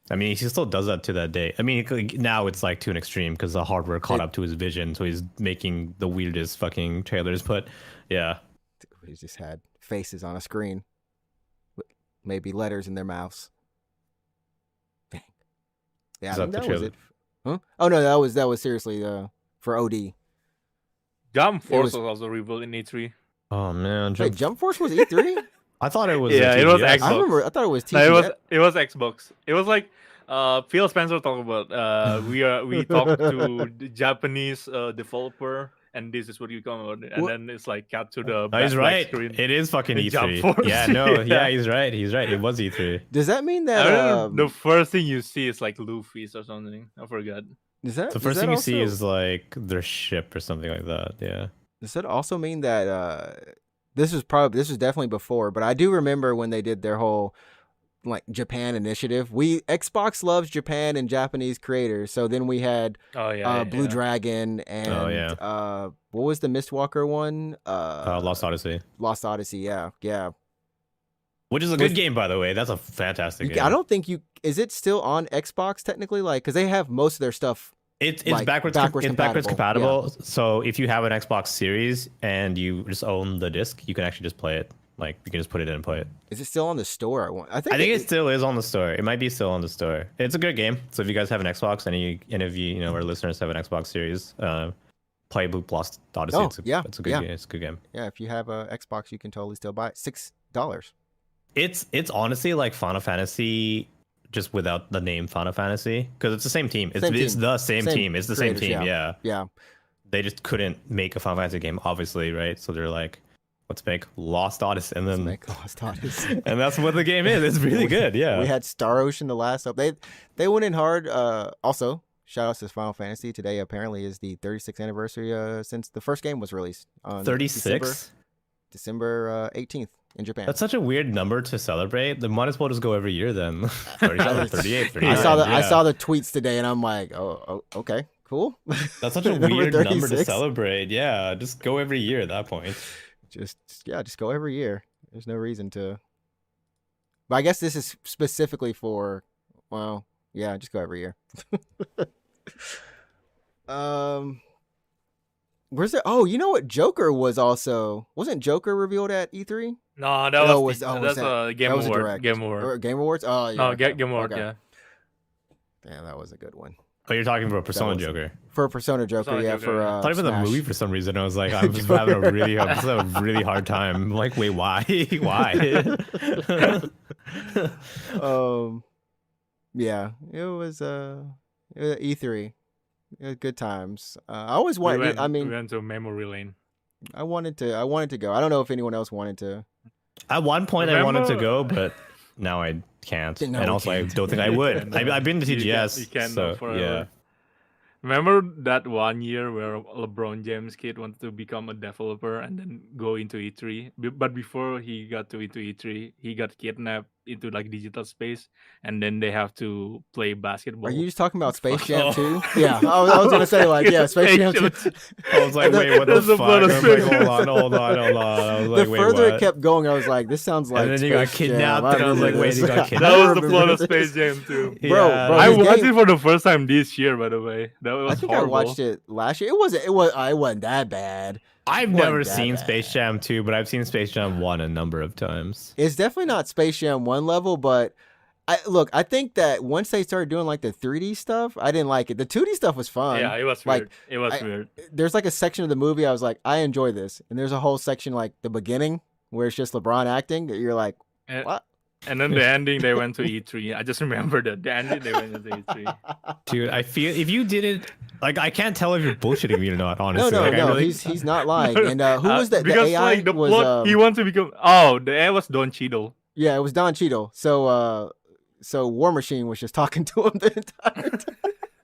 I mean, he still does that to that day. I mean, now it's like to an extreme because the hardware caught up to his vision, so he's making the weirdest fucking trailers. But yeah, He just had faces on a screen with maybe letters in their mouths. Dang. Yeah, I Is think that that the was trailer? it. Huh? Oh no, that was seriously for OD. Jump Force was- was also revealed in E3. oh man, Wait, Jump Force was E3? I thought it was. Yeah, a it was TGS. Xbox. I thought it was No, TGS. it was Xbox. It was like Phil Spencer talked about we talked to the Japanese developer and this is what you come about and What? then it's like cut to the No, he's black right. screen. It is fucking And Jump E3. Force. Yeah, no, Yeah. yeah, he's right. He's right. It was E E3. Does that mean I that don't know, the first thing you see is like Luffy's or something. I forgot. does that The does first that thing you see also- is like their ship or something like that. Yeah. Does that also mean that this was definitely before, but I do remember when they did their whole like Japan initiative. Xbox loves Japan and Japanese creators, so then we had Oh yeah. Blue Dragon and yeah. What was the Mistwalker one? Lost Odyssey, Lost Odyssey. Yeah. which is a good game, by the way. That's a fantastic game. I don't think is it still on Xbox technically? Like, because they have most of their stuff. It's like, backwards compatible. So if you have an Xbox Series and you just own the disc, you can actually just play it. Like you can just put it in and play it. Is it still on the store? I think it still is on the store. It might be still on the store. It's a good game. So if you guys have an Xbox, any of you our listeners have an Xbox Series, play Lost Odyssey. Oh, It's a good game. It's a good game. Yeah, if you have a Xbox, you can totally still buy it. $6. It's honestly like Final Fantasy, just without the name Final Fantasy, because it's the same team. It's the same team. It's the same creators, team. Yeah. Yeah. They just couldn't make a Final Fantasy game, obviously, right? So they're like, let's make Lost Odyssey, and then Make Lost Odyssey. and that's what the game is. It's really good. Yeah. We had Star Ocean the last up. They went in hard. Also, shout outs to Final Fantasy. Today apparently is the 36th anniversary since the first game was released on 36. December 18th in Japan. That's such a weird number to celebrate. They might as well just go every year then. 37, 38, 39. I saw the tweets today and I'm like, oh okay, cool. That's such a Number weird number to 36. celebrate. Yeah, just go every year at that point. Just go every year. There's no reason to. But I guess this is specifically for, well, yeah, just go every year. Where's it? Oh, you know what? Joker wasn't Joker revealed at E3? No, No, that's a Game that was a Award. direct. Game Award. Or Game Awards? Oh, yeah. No, okay. Game Award. Okay. Yeah. Damn, that was a good one. Oh, you're talking about Persona was- Joker. For Persona Joker, Persona yeah. Joker, For yeah. I thought about the Smash. movie for some reason. I was like, I'm just having a really hard time. Like, wait, why? Why? Yeah, it was E3. It was good times. I always wanted. We went to memory lane. I wanted to go. I don't know if anyone else wanted to. At one point, I wanted to Remember- go, but now I can't. No, and we also, I can't. don't think I would. I've been to TGS. You can so, forever. yeah. Remember that one year where LeBron James kid wanted to become a developer and then go into E3? But before he got to into E3, he got kidnapped into like digital space, and then they have to play Are basketball. you just talking about Space fuck? Jam Oh. 2? Yeah, I was gonna say like yeah, Space Jam 2. I was like, wait, what the That's the fuck? blood I of was like, Space hold on. I was like, The wait, further what? it kept going, I was like, this sounds like And then he got Space kidnapped, Jam. and I was like, remember wait, he this. got I That kidnapped? was the remember plot of this. Space Jam too. Bro, I his watched game- it for the first time this year, by the way. That was I think horrible. I watched it last year. I wasn't that bad. I've Wasn't never that seen bad. Space Jam 2, but I've seen Space Jam 1 a number of times. It's definitely not Space Jam 1 level, but I think that once they started doing like the 3D stuff, I didn't like it. The 2D stuff was fun. Yeah, it was Like, weird. It was I- weird. There's like a section of the movie I was like, I enjoy this. And there's a whole section like the beginning where it's just LeBron acting that you're like, And, what? and then the ending, they went to E3. I just remember that the ending, they went to E3. Dude, I feel if you did it, like, I can't tell if you're bullshitting me or not, honestly. No, like, I really, he's not lying. And who was that? The Because AI like the was plot, he wants to become. Oh, the AI was Don Cheadle. yeah, it was Don Cheadle. So War Machine was just talking to him the entire time.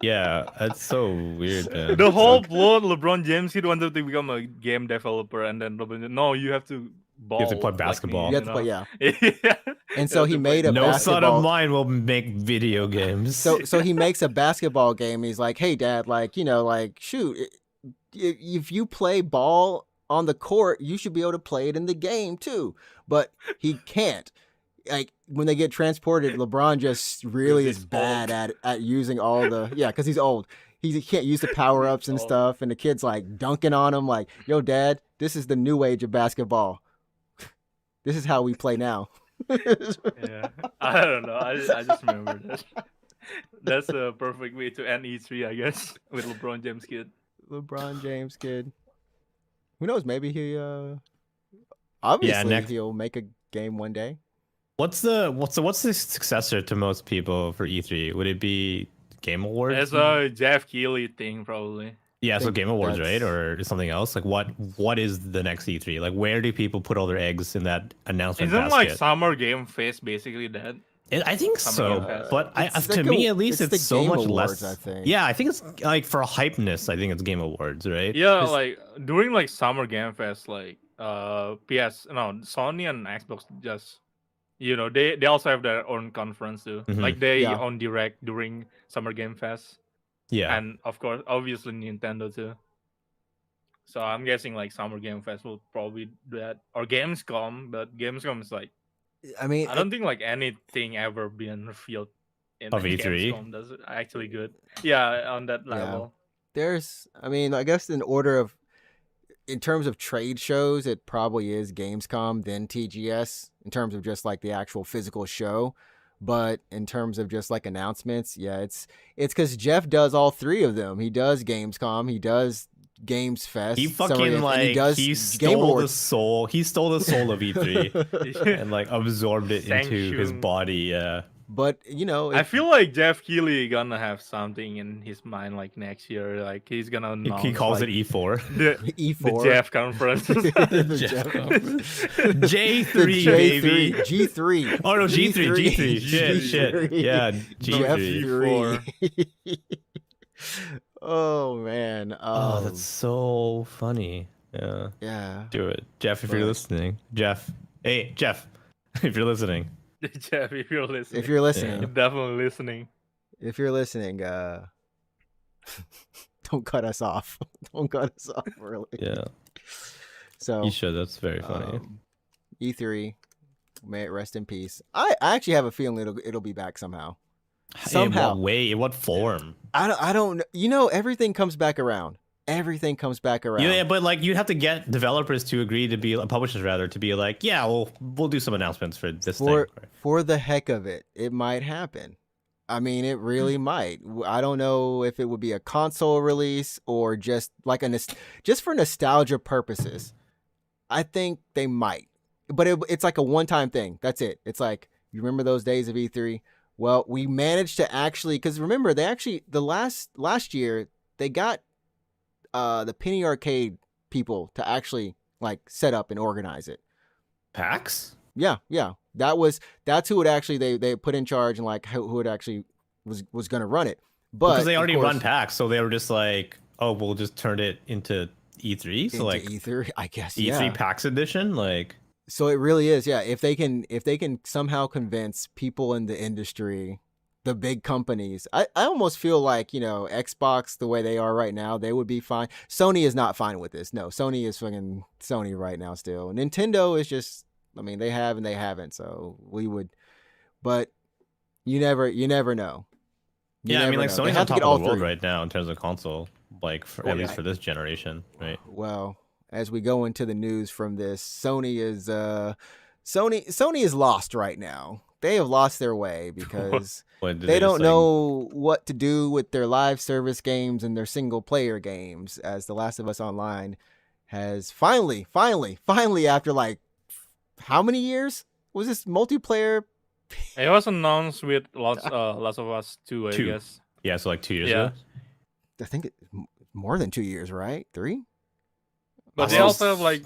yeah, that's so weird, man. The whole plot, LeBron James, he wanted to become a game developer, and then LeBron, no, you have to ball. You have to play like basketball. me, You have to play, yeah. yeah. And so he made a No son basketball. of mine will make video games. So he makes a basketball game. He's like, hey, Dad, like, like, shoot, if you play ball on the court, you should be able to play it in the game too. But he can't. Like when they get transported, LeBron just really is he's bad at using all the because he's old. He can't use the power ups and old. stuff, and the kid's like dunking on him, like, "Yo, Dad, this is the new age of basketball. This is how we play now." Yeah, I don't know. I just remember that. That's a perfect way to end E3, I guess, with LeBron James kid. LeBron James kid. Who knows? Maybe he obviously next- he'll make a game one day. What's the successor to most people for E3? Would it be Game Awards? It's a Jeff Keighley thing, probably. Yeah, so think Game Awards, that's- right? Or something else? Like what is the next E3? Like where do people put all their eggs in that announcement Isn't like basket? Summer Game Fest basically that? I think Summer so, Game Fest. but It's to like me a- at least it's it's the so Game much Awards, less. I think. Yeah, I think it's like for hypeness. I think it's Game Awards, right? Yeah, 'Cause- like during like Summer Game Fest, like Sony and Xbox just they also have their own conference too. Mhm. Like they Yeah. on direct during Summer Game Fest. yeah. And of course obviously Nintendo too. So I'm guessing like Summer Game Fest will probably do that. Or Gamescom, but Gamescom is like I mean, I don't think like anything ever been revealed in Of like, E3? Gamescom that's actually good. Yeah, on that level. I guess in terms of trade shows, it probably is Gamescom, then TGS, in terms of just like the actual physical show. But in terms of just like announcements, yeah, it's because Jeff does all three of them. He does Gamescom, he does Games Fest, He Summer fucking Game- and like he does he Game stole the Awards. soul. He stole the soul of E3 and like absorbed it into his Sanction. body. Yeah. But I feel like Jeff Keighley gonna have something in his mind like next year. Like he's gonna He announce, calls like, it E4. the E4, Jeff conference. The Jeff Jeff- conference. the J3, J3, baby. G3. Oh no, G3. Shit. G3. Yeah, Jeff G3. 3. Oh man. Oh, that's so funny. Yeah. yeah. Do it. Jeff, if you're But- listening. Jeff. Hey, Jeff, if you're listening. Jeff, if you're listening, If you're listening, you're definitely listening. don't cut us off. Don't cut us off early. Yeah. So You should. That's very funny. E3, may it rest in peace. I actually have a feeling it'll be back somehow. Somehow. In what way? In what form? I don't know. Everything comes back around. Everything comes back around. Yeah, but like you'd have to get developers to agree to be publishers rather to be like, yeah, we'll do some announcements for this thing. For the heck of it, it might happen. I mean, it really might. I don't know if it would be a console release or just like just for nostalgia purposes. I think they might, but it's like a one-time thing. That's it. It's like, you remember those days of E3? Well, we managed to actually, because remember, the last year they got the Penny Arcade people to actually like set up and organize it. PAX? Yeah. That's who would actually they put in charge and like who would actually was going to run it. But because they of already course, run packs, so they were just like, oh, we'll just turn it into E3, so into like E3, I guess. E3 Yeah. PAX edition, like. So it really is, yeah. If they can somehow convince people in the industry, the big companies, I almost feel like, Xbox, the way they are right now, they would be fine. Sony is not fine with this. No, Sony is fucking Sony right now still. Nintendo is just, I mean, they have and they haven't. So we would, but you never know. You Yeah, I never mean, like know. They Sony's have on to top get of all the world three. right now in terms of console, like Well, at least yeah. for this generation, right? Well, as we go into the news from this, Sony is lost right now. They have lost their way because What, did they just, don't like, know what to do with their live service games and their single player games, as The Last of Us Online has finally after like how many years was this multiplayer? It was announced with Last of Us 2, I 2. guess. Yeah, so like 2 years Yeah. ago. I think more than 2 years, right? 3? But they Well, also have like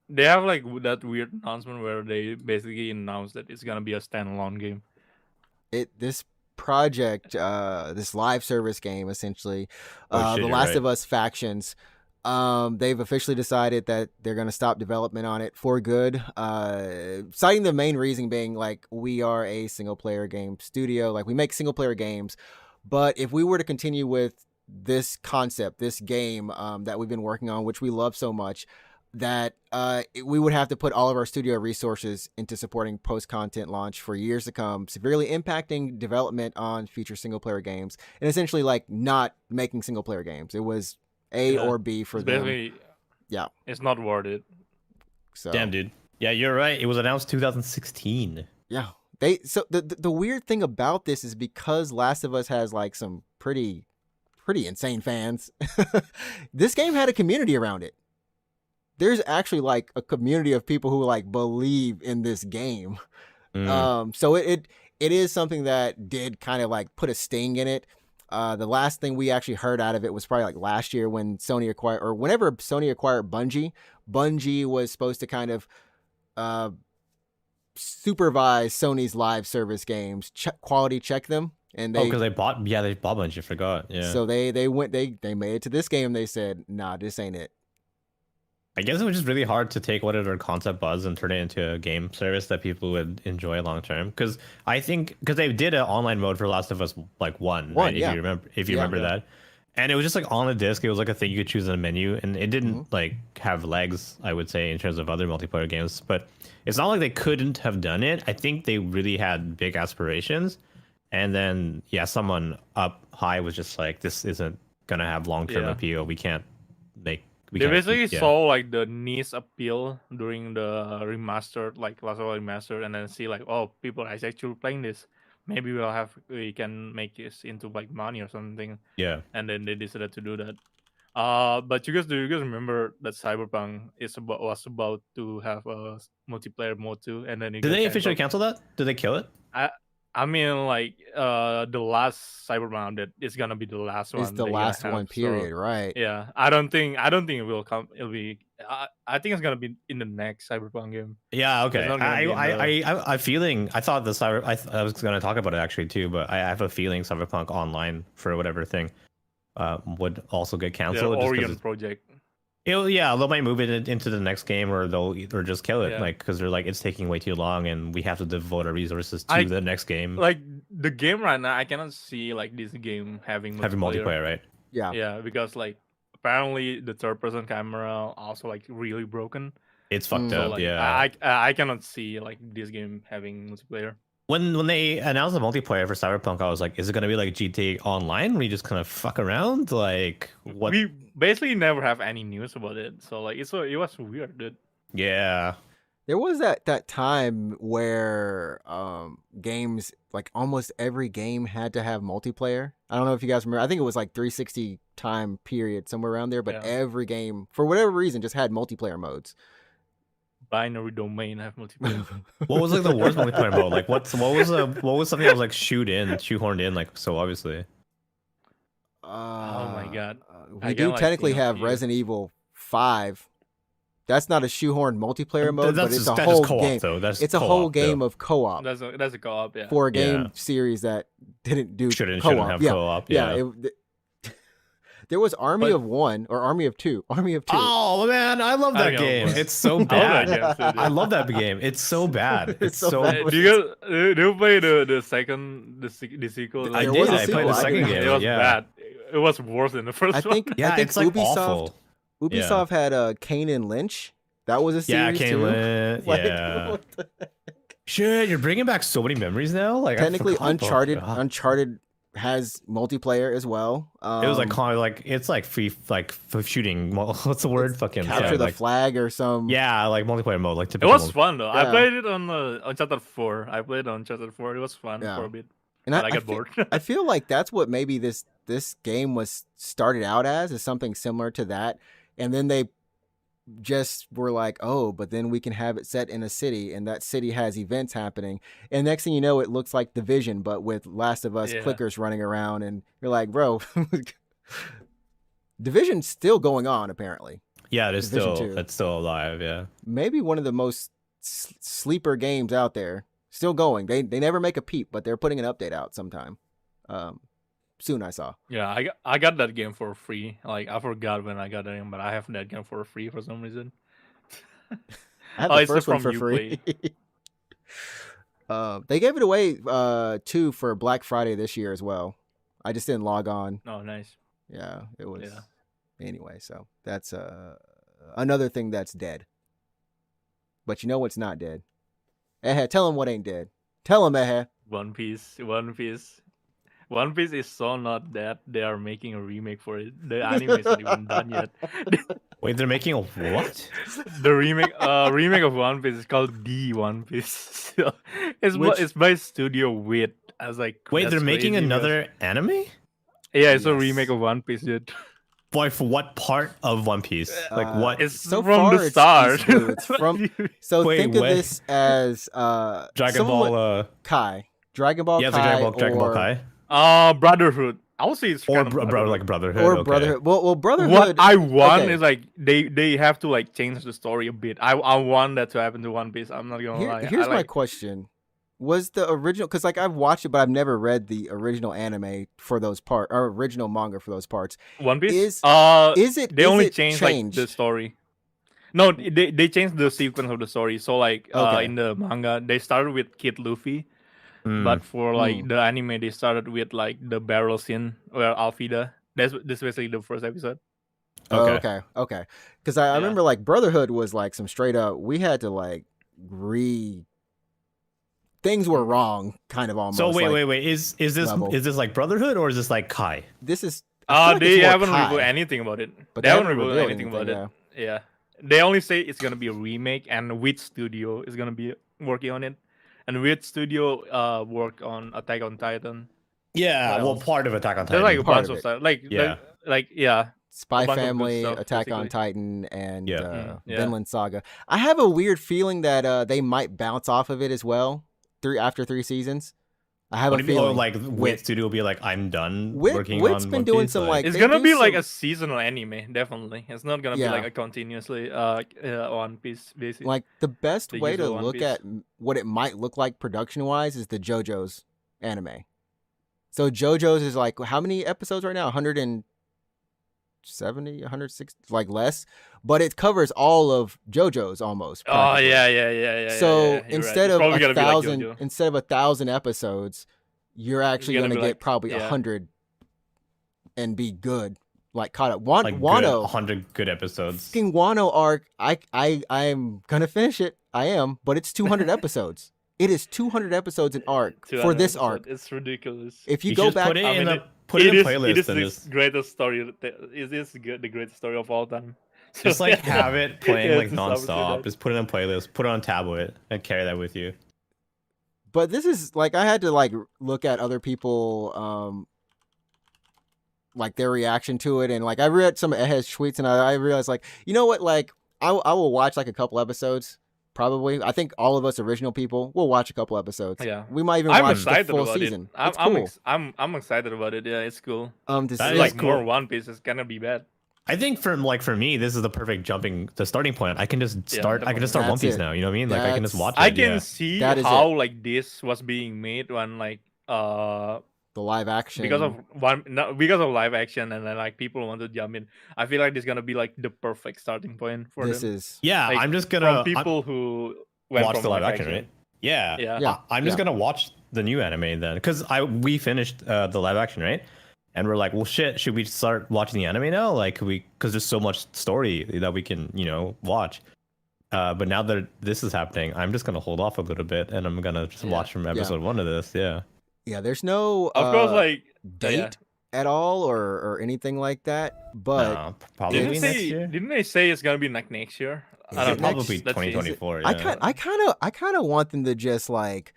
that weird announcement where they basically announced that it's gonna be a standalone game. This project, this live service game, essentially, Oh, shit, The you're Last right. of Us Factions. They've officially decided that they're going to stop development on it for good, citing the main reason being like, we are a single player game studio, like we make single player games, but if we were to continue with this concept, this game that we've been working on, which we love so much, that we would have to put all of our studio resources into supporting post-content launch for years to come, severely impacting development on future single-player games, and essentially like not making single-player games. It was A or B for It's them. basically, Yeah. it's not worth it. So Damn, dude. Yeah, you're right. It was announced 2016. yeah, so the weird thing about this is because Last of Us has like some pretty insane fans. This game had a community around it. There's actually like a community of people who like believe in this game. So it is something that did kind of like put a sting in it. The last thing we actually heard out of it was probably like last year when Sony acquired, or whenever Sony acquired Bungie. Bungie was supposed to kind of supervise Sony's live service games, quality check them, and because they bought Bungie. I forgot. Yeah. So they made it to this game. They said, nah, this ain't it. I guess it was just really hard to take whatever their concept was and turn it into a game service that people would enjoy long term. Because I think they did an online mode for Last of Us like one, right? yeah. If you remember that, and it was just like on a disc. It was like a thing you could choose in a menu, and it didn't like have legs, I would say, in terms of other multiplayer games. But it's not like they couldn't have done it. I think they really had big aspirations, and then someone up high was just like, this isn't gonna have long term appeal. We can't make. They basically saw like the niche appeal during the remastered, like Last of Us Remastered, and then see like, oh, people are actually playing this. Maybe we can make this into like money or something. Yeah. And then they decided to do that. But do you guys remember that Cyberpunk was about to have a multiplayer mode too? And then did they officially cancel that? Did they kill it? I mean, like the last Cyberpunk that is gonna be the last one. It's the last one, period, right? Yeah, I don't think it will come. It'll be. I think it's gonna be in the next Cyberpunk game. Yeah. Okay. It's not gonna be in I feeling. I thought I was gonna talk about it actually too, but I have a feeling Cyberpunk Online for whatever thing would also get the canceled. Orion project. They might move it into the next game, or they'll just kill it, like because they're like, it's taking way too long, and we have to devote our resources to the next game. Like the game right now, I cannot see like this game having multiplayer, right? Yeah. Yeah, because like apparently the third-person camera also like really broken. It's fucked So up. like, Yeah. I cannot see like this game having multiplayer. When they announced the multiplayer for Cyberpunk, I was like, is it gonna be like GTA Online where you just kind of fuck around? Like what? We basically never have any news about it, so like it was weird, dude. Yeah. There was that time where games, like almost every game had to have multiplayer. I don't know if you guys remember. I think it was like 360 time period, somewhere around there, but every game, for whatever reason, just had multiplayer modes. Binary domain have multiplayer. What was like the worst multiplayer mode? Like what was something that was like shoehorned in like so obviously? Oh my god. We do technically have Resident Evil 5. That's not a shoehorned multiplayer mode, but it's a whole game. Though. It's a whole game of co-op. That's a co-op, yeah. For a game series that didn't do Shouldn't co-op. have yeah. co-op. Yeah. There was Army of One or Army of Two. Army of Two. Oh man, I love that game. It's so I love bad. that game too, I dude. love that game. It's so bad. It's so so. bad. Do you play the sequel? I There did. was a I played sequel. the I second didn't- game. It was yeah. bad. It was worse than the first I think one. Yeah, I think it's like Ubisoft awful. Ubisoft had Kane and Lynch. That was a Yeah, series Kane too. Lynch. Like, Yeah. what the- Shit, you're bringing back so many memories now. Like I Technically, forgot about that. Uncharted has multiplayer as well. It was like kind of like it's like free like for shooting. What's the word? Fucking capture yeah, the like, flag or some. yeah, like multiplayer mode, like It typical. was fun though. I Yeah. played it on Uncharted 4. I played on Uncharted 4. It was fun Yeah. for a bit. and But I got feel, bored. I feel like that's what maybe this game was started out as, is something similar to that, and then they just were like, oh, but then we can have it set in a city, and that city has events happening, and next thing you know, it looks like Division, but with Last of Us Yeah. clickers running around, and you're like, bro, Division's still going on apparently. Yeah, it's Division still 2. it's still alive. Yeah. Maybe one of the most sleeper games out there. Still going. They never make a peep, but they're putting an update out sometime. Soon I saw. Yeah, I got that game for free. Like I forgot when I got that game, but I have that game for free for some reason. I had Oh, the it's first one from for free. They gave it away too for Black Friday this year as well. I just didn't log on. Oh, nice. Yeah, it was. Yeah. Anyway, so that's another thing that's dead. But you know what's not dead? Tell him what ain't dead. Tell him, One Piece. One Piece is so not dead. They are making a remake for it. The anime is not even done yet. Wait, they're making a what? The remake of One Piece is called The One Piece. So, Which- it's by Studio Wit. I was like, Wait, that's they're making crazy another anime? because- Yeah, it's a Yes. remake of One Piece, dude. Boy, for what part of One Piece? Like what? It's So from far, the it's start. East Blue. It's from- So Wait, think of what? this as Dragon somewhat- Ball. Kai. Dragon Ball Yeah, it's Kai. like Dragon Ball or- Kai. Brotherhood. I would say it's Or kind of Brotherhood. like Brotherhood. Or okay. Brotherhood. Well, Brotherhood. What I want okay. is like they have to like change the story a bit. I want that to happen to One Piece. I'm not gonna lie. Here's I my like, question: was the original? Because like I've watched it, but I've never read the original anime for those parts, or original manga for those parts. One Piece. Is it? They is only it changed like the story. No, they changed the sequence of the story. So like Okay. in the manga, they started with Kid Luffy, Mm. but for like the anime, they started with like the barrel scene where Alfida. This basically the first episode. Okay. Because I Yeah. remember like Brotherhood was like some straight up. We had to like things were wrong, kind of almost. So like, wait. Is this level. like Brotherhood or is this like Kai? This is. I feel like They it's more haven't Kai, revealed anything about it. but they haven't revealed anything about yeah. it. Yeah. They only say it's gonna be a remake, and which studio is gonna be working on it, and which studio work on Attack on Titan. Yeah, What well, else? part of Attack on There's Titan. like a Part bunch of of it. stuff. Like Yeah. yeah. Spy a bunch of good Family, stuff, Attack on basically. Titan, and Yeah. Yeah. Vinland Saga. I have a weird feeling that they might bounce off of it as well. After 3 seasons, I have What a do you mean? feeling. Oh, like Wit Studio will be like, I'm done working Wit's on been One doing Piece, some, like, It's they gonna do be like some- a seasonal anime, definitely. It's not gonna Yeah. be like a continuously One Piece basis. Like the best The way to usual One look Piece. at what it might look like production wise is the JoJo's anime. So JoJo's is like how many episodes right now? 170, 160, like less, but it covers all of JoJo's almost. Oh practically. yeah. So You're right. instead It's of probably gonna be like 1,000 episodes, you're actually gonna gonna be get like- probably yeah. 100 and be good, like caught up. like Wano, 100 good episodes. fucking Wano arc. I'm gonna finish it. I am, but it's 200 episodes. It is 200 episodes in arc for 200 this episodes. arc. It's ridiculous. If you You go should back, put it I in mean, a put it in a playlist It is and the just greatest story. It is the greatest story of all time. just like have it playing Yeah, like it's obviously nonstop. that. Just put it on a playlist, put it on a tablet, and carry that with you. but this is like I had to like look at other people, like their reaction to it, and like I read some of Ehe's tweets, and I realized like you know what, like I will watch like a couple episodes. Probably, I think all of us original people will watch a couple episodes. Yeah. We might even I'm watch the excited full about season. it. It's cool. I'm excited about it. Yeah, it's cool. To That see is Like cool. more One Piece is gonna be bad. I think for me, this is the perfect the starting point. I can just start. I can just start That's One Piece it. now. You know what I mean? Like I can just That's- watch it. I can yeah. see That is how like this was being made when like the live action because of because of live action, and then like people want to jump in. I feel like this is gonna be like the perfect starting point for this them. is Yeah, Like, I'm just from gonna people who went watch from the live action, right? Yeah. Yeah. Yeah. I'm just gonna watch the new anime then, because we finished the live action, right? And we're like, well, shit, should we start watching the anime now? Like, because there's so much story that we can, watch. But now that this is happening, I'm just gonna hold off a little bit, and I'm gonna just watch from episode 1 of this. Yeah. yeah. There's no Of course, like date at all or anything like that, but No, probably didn't next year. they say it's gonna be like next year? Is I it don't know. Probably Let's see. 2024. I Yeah. kind of want them to just like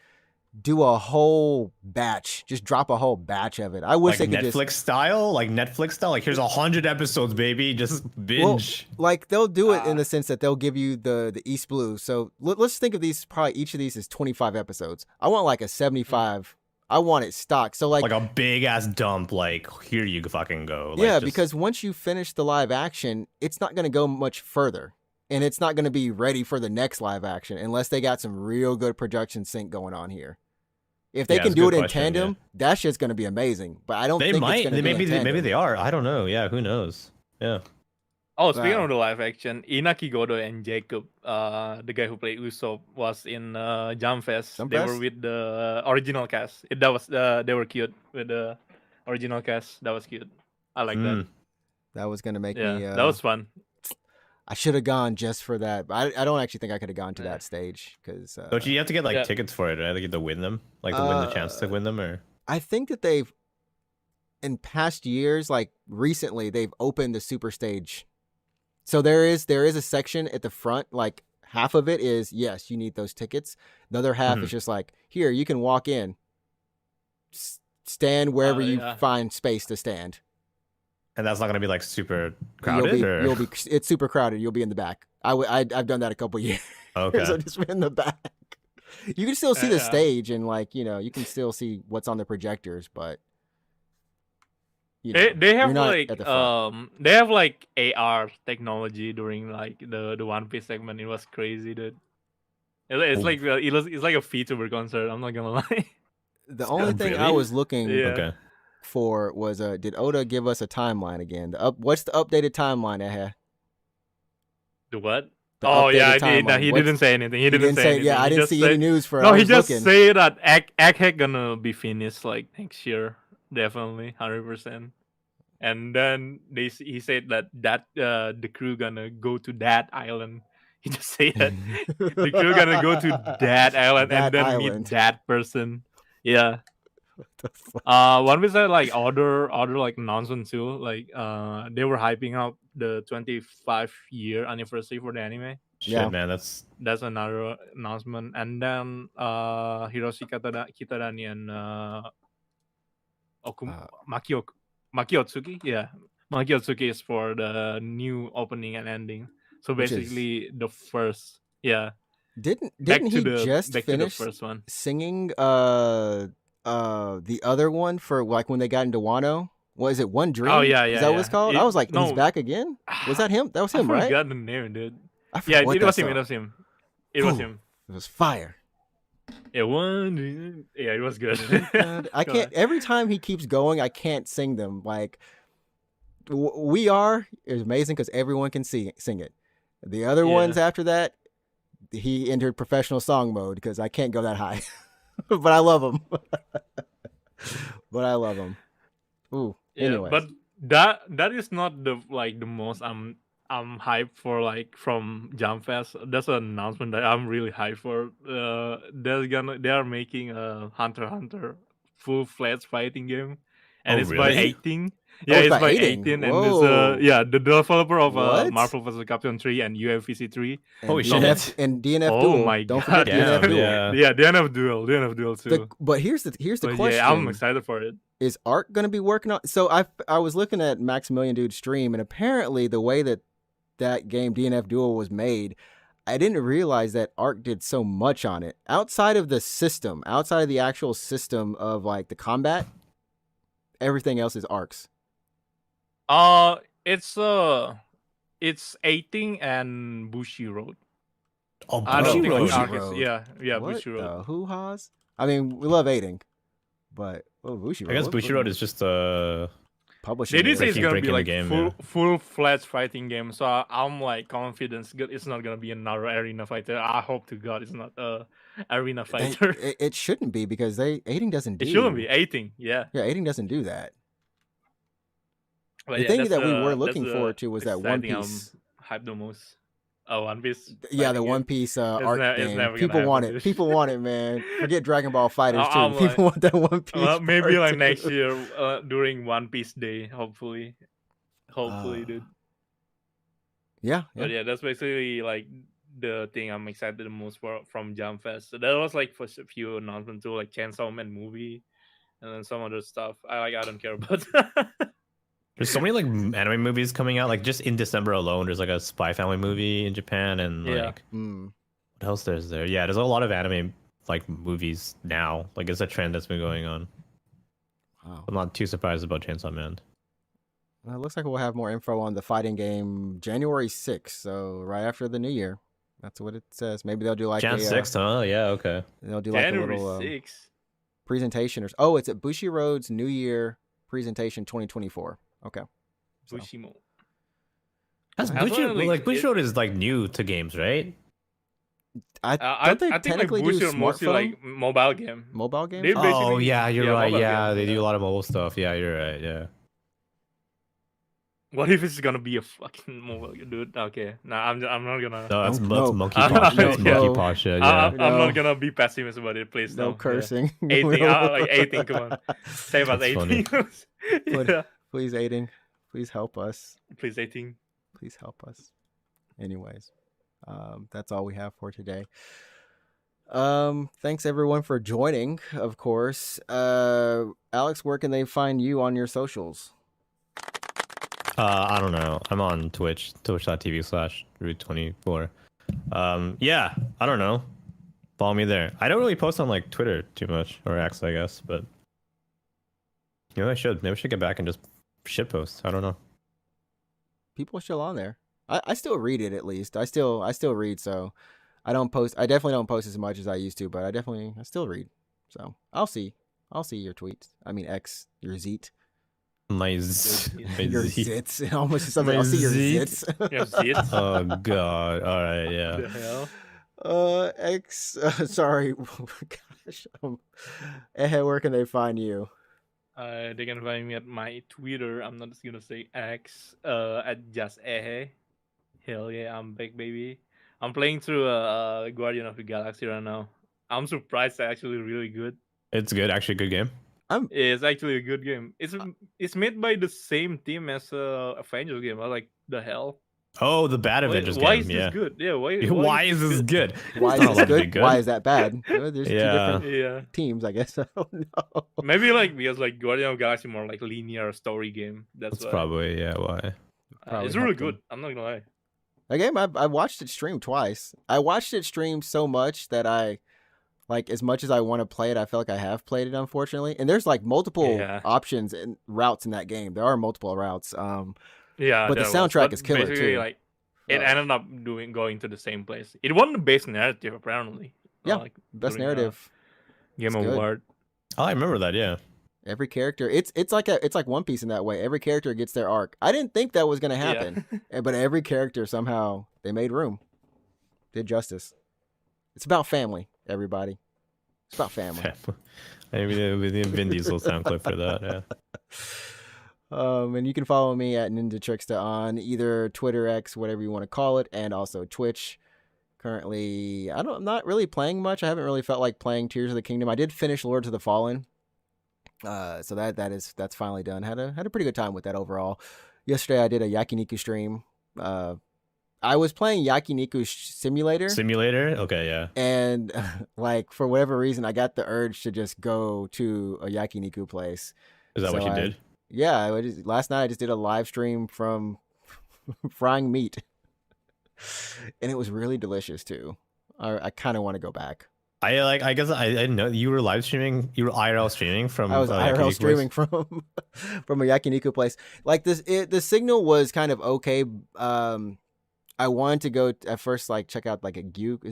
do a whole batch, just drop a whole batch of it. I wish Like they could Netflix style, like here's 100 episodes, baby, just binge. like they'll do it in the sense that they'll give you the East Blue. So let's think of these. Probably each of these is 25 episodes. I want like a 75. I want it stocked. So like a big ass dump. Like here you fucking go. Like, yeah, just- because once you finish the live action, it's not going to go much further. And it's not going to be ready for the next live action unless they got some real good production sync going on here. If they Yeah, can it's a do it good in question, tandem, that shit's going to be amazing. But I don't they think might. it's going to be in tandem. Maybe they are. I don't know. Yeah, who knows? Yeah. Oh, speaking Wow. of the live action, Inaki Godo and Jacob, the guy who played Usopp, was in Jump Fest. Jump They Fest? were with the original cast. That was they were cute with the original cast. That was cute. I like that. That was going to make Yeah, me... that was fun. I should have gone just for that. But I don't actually think I could have gone to Yeah. that stage because Don't you have to get like Yeah. tickets for it, right? Like to win them, like to win the chance to win them, or I think that they've, in past years, like recently, they've opened the super stage. So there is a section at the front, like half of it is, yes, you need those tickets. The other half is just like, here, you can walk in, stand wherever you yeah. find space to stand. and that's not gonna be like super crowded, You'll be, it's super crowded. You'll be in the back. I've done that a couple years. okay. I've just been in the back. You can still see the Yeah. stage and like, you can still see what's on the projectors, but They have you're not like at the front. they have like AR technology during like the One Piece segment. It was crazy, dude. It's like it's like a VTuber concert. I'm not gonna lie. The only thing I really? was looking Yeah. Okay. for was did Oda give us a timeline again? What's the updated timeline I had? The what? The Oh yeah, updated I did. No, timeline. he What's- didn't say anything. He didn't say anything. Yeah, I He didn't just see said- any news for. No, I he was just looking. say that Egghead gonna be finished like next year, definitely 100%. And then he said that the crew gonna go to that island. He just said that the crew gonna go to that island That and then island. meet that person. Yeah. What the fuck? One was that like other like announcement too. Like they were hyping up the 25-year anniversary for the anime. Shit, Yeah. man, that's Another announcement. And then Hiroshi Kitadani and Maki Otsuki. Yeah. Maki Otsuki is for the new opening and ending. So Which is- basically the first Didn't back he to the just back to the finish first one. singing the other one for like when they got into Wano? What is it? One Dream? Oh, yeah, Is yeah, that what it's yeah. called? I was like, he's No. back again. Was that him? That was him, I right? forgot the name, dude. I forgot Yeah, what it that was him. song- It was him. It was Ooh. him. It was fire. Yeah, yeah, it was good. I can't. Every time he keeps going, I can't sing them. Like We Are is amazing because everyone can sing it. The other Yeah. ones after that, he entered professional song mode because I can't go that high. But I love him. Ooh. Yeah, Anyways. but that is not the most I'm hyped for like from Jump Fest. That's an announcement that I'm really hyped for. They are making a Hunter x Hunter full-fledged fighting game, and Oh, it's by really? 18. Oh, Yeah, it's it's by by 18. 18, and Whoa. it's the developer of What? Marvel vs. Captain 3 and UFVC 3. And Holy DNF, shit. and DNF Oh Duel. my Don't God, forget DNF damn, Duel. yeah. Yeah, DNF Duel too. But here's the But question. yeah, I'm excited for it. Is Ark going to be working on? So I was looking at Maximilian Dude's stream, and apparently the way that game DNF Duel was made, I didn't realize that Ark did so much on it outside of the system, outside of the actual system of like the combat. Everything else is Ark's. It's 18 and Bushi Road. Oh, I don't think Bushiroad. Ark is. Bushiroad. Yeah, What Bushi Road. the hoo-haws? I mean, we love Aiding, But Bushiroad. I guess Bushiroad is just publishing. They did say it. it's gonna be breaking the like game, full-fledged fighting game, so I'm like confident it's not gonna be another arena fighter. I hope to God it's not a arena fighter. It shouldn't be because Aiding doesn't do. It shouldn't be 18, yeah. Yeah, Aiding doesn't do that. But The yeah, thing that's that we were that's looking the forward to was that One exciting Piece. I'm hyped the most. One Piece. Yeah, the fighting One game. Piece art it's game. never gonna People want happen, it. dude. People want it, man. Forget Dragon Ball Fighters too. I'm People like- want that One Piece. Well, maybe part like too. next year during One Piece Day, hopefully, dude. Yeah, But yeah, that's basically like the thing I'm excited the most for from Jump Fest. So that was like for a few announcements too, like Chainsaw Man movie, and then some other stuff. I don't care about. There's so many like anime movies coming out. Like just in December alone, there's like a Spy Family movie in Japan, and Yeah. like Mm. what else there's there? Yeah, there's a lot of anime like movies now. Like it's a trend that's been going on. Wow. I'm not too surprised about Chainsaw Man. Well, it looks like we'll have more info on the fighting game January 6th, so right after the new year. That's what it says. Maybe they'll do like Jan 6th, huh? Yeah, okay. they'll do like a January little 6th. presentation or it's at Bushiroad's New Year presentation 2024. Okay. So, Bushimo. That's I Bushiroad. thought, like, Like Bushiroad is like new to games, right? I I don't they think like technically do Bushiro mostly smartphone like mobile game. mobile games. They Oh, Oh basically- yeah, you're yeah, right. mobile Yeah, game, they do yeah. a lot of mobile stuff. Yeah, you're right. Yeah. What if it's gonna be a fucking mobile game, dude? Okay, nah, I'm not gonna. No, that's, No. that's monkey No. posh. That's No. monkey posh. Yeah. I'm No. not gonna be pessimist about it, please. no Yeah. cursing. 18, like 18. Come on, save us That's 18. But- yeah, Please, Aiden. Please help us. please 18. Please help us. Anyways, that's all we have for today. Thanks everyone for joining, of course. Alex, where can they find you on your socials? I don't know. I'm on Twitch, twitch.tv/root24. Yeah, I don't know. Follow me there. I don't really post on like Twitter too much, or X, I guess, but you know, I should. Maybe I should get back and just shit post. I don't know. People are still on there. I still read it, at least. I still read, so I don't post. I definitely don't post as much as I used to, but I still read. So I'll see your tweets. I mean X, your Zeet. My Your Z. zits. It almost something. My I'll see your zit. zits. Yeah, see it? Oh god. All right. Yeah. The hell? X. Sorry. Gosh. Where can they find you? They can find me at my Twitter. I'm not just gonna say X. At just Ehe. Hell yeah, I'm back, baby. I'm playing through Guardian of the Galaxy right now. I'm surprised. It's actually really good. It's good. Actually, good game. It's actually a good game. It's made by the same team as Avengers game. I like the hell. Oh, the bad Avengers why game. is Yeah. this good? Yeah, Why is this good? Why It's not is allowed this to be good? Why is that bad? There's two Yeah. different Yeah, teams, I guess. I don't know. maybe like because like Guardian of the Galaxy more like linear story game. That's That's why. probably why. Probably It's really helped them. good. I'm not gonna lie. That game, I watched it stream twice. I watched it stream so much that I, like, as much as I want to play it, I feel like I have played it, unfortunately. And there's like multiple Yeah. options and routes in that game. There are multiple routes. Yeah, But the there was, soundtrack but is killer, basically, too. Like it Uh, ended up going to the same place. It won the base narrative apparently. Yeah, like, best during, narrative. Game It's good. Award. Oh, I remember that. Yeah. Every character, it's like One Piece in that way. Every character gets their arc. I didn't think that was gonna happen, but every character somehow they made room, did justice. It's about family, everybody. It's about family. Maybe the Vin Diesel sound clip for that. Yeah. And you can follow me at NinjaTrixta on either Twitter, X, whatever you want to call it, and also Twitch. Currently, I'm not really playing much. I haven't really felt like playing Tears of the Kingdom. I did finish Lords of the Fallen. So that's finally done. Had a pretty good time with that overall. Yesterday I did a Yakiniku stream. I was playing Yakiniku Simulator. Simulator. Okay. Yeah. And like for whatever reason, I got the urge to just go to a yakiniku place. Is that what So you did? Yeah, last night I just did a live stream from frying meat, and it was really delicious too. I kind of want to go back. I guess I didn't know you were live streaming. You were IRL streaming from. I was IRL Yakiniku streaming place? from a yakiniku place. Like the signal was kind of okay. I wanted to go at first, like check out like is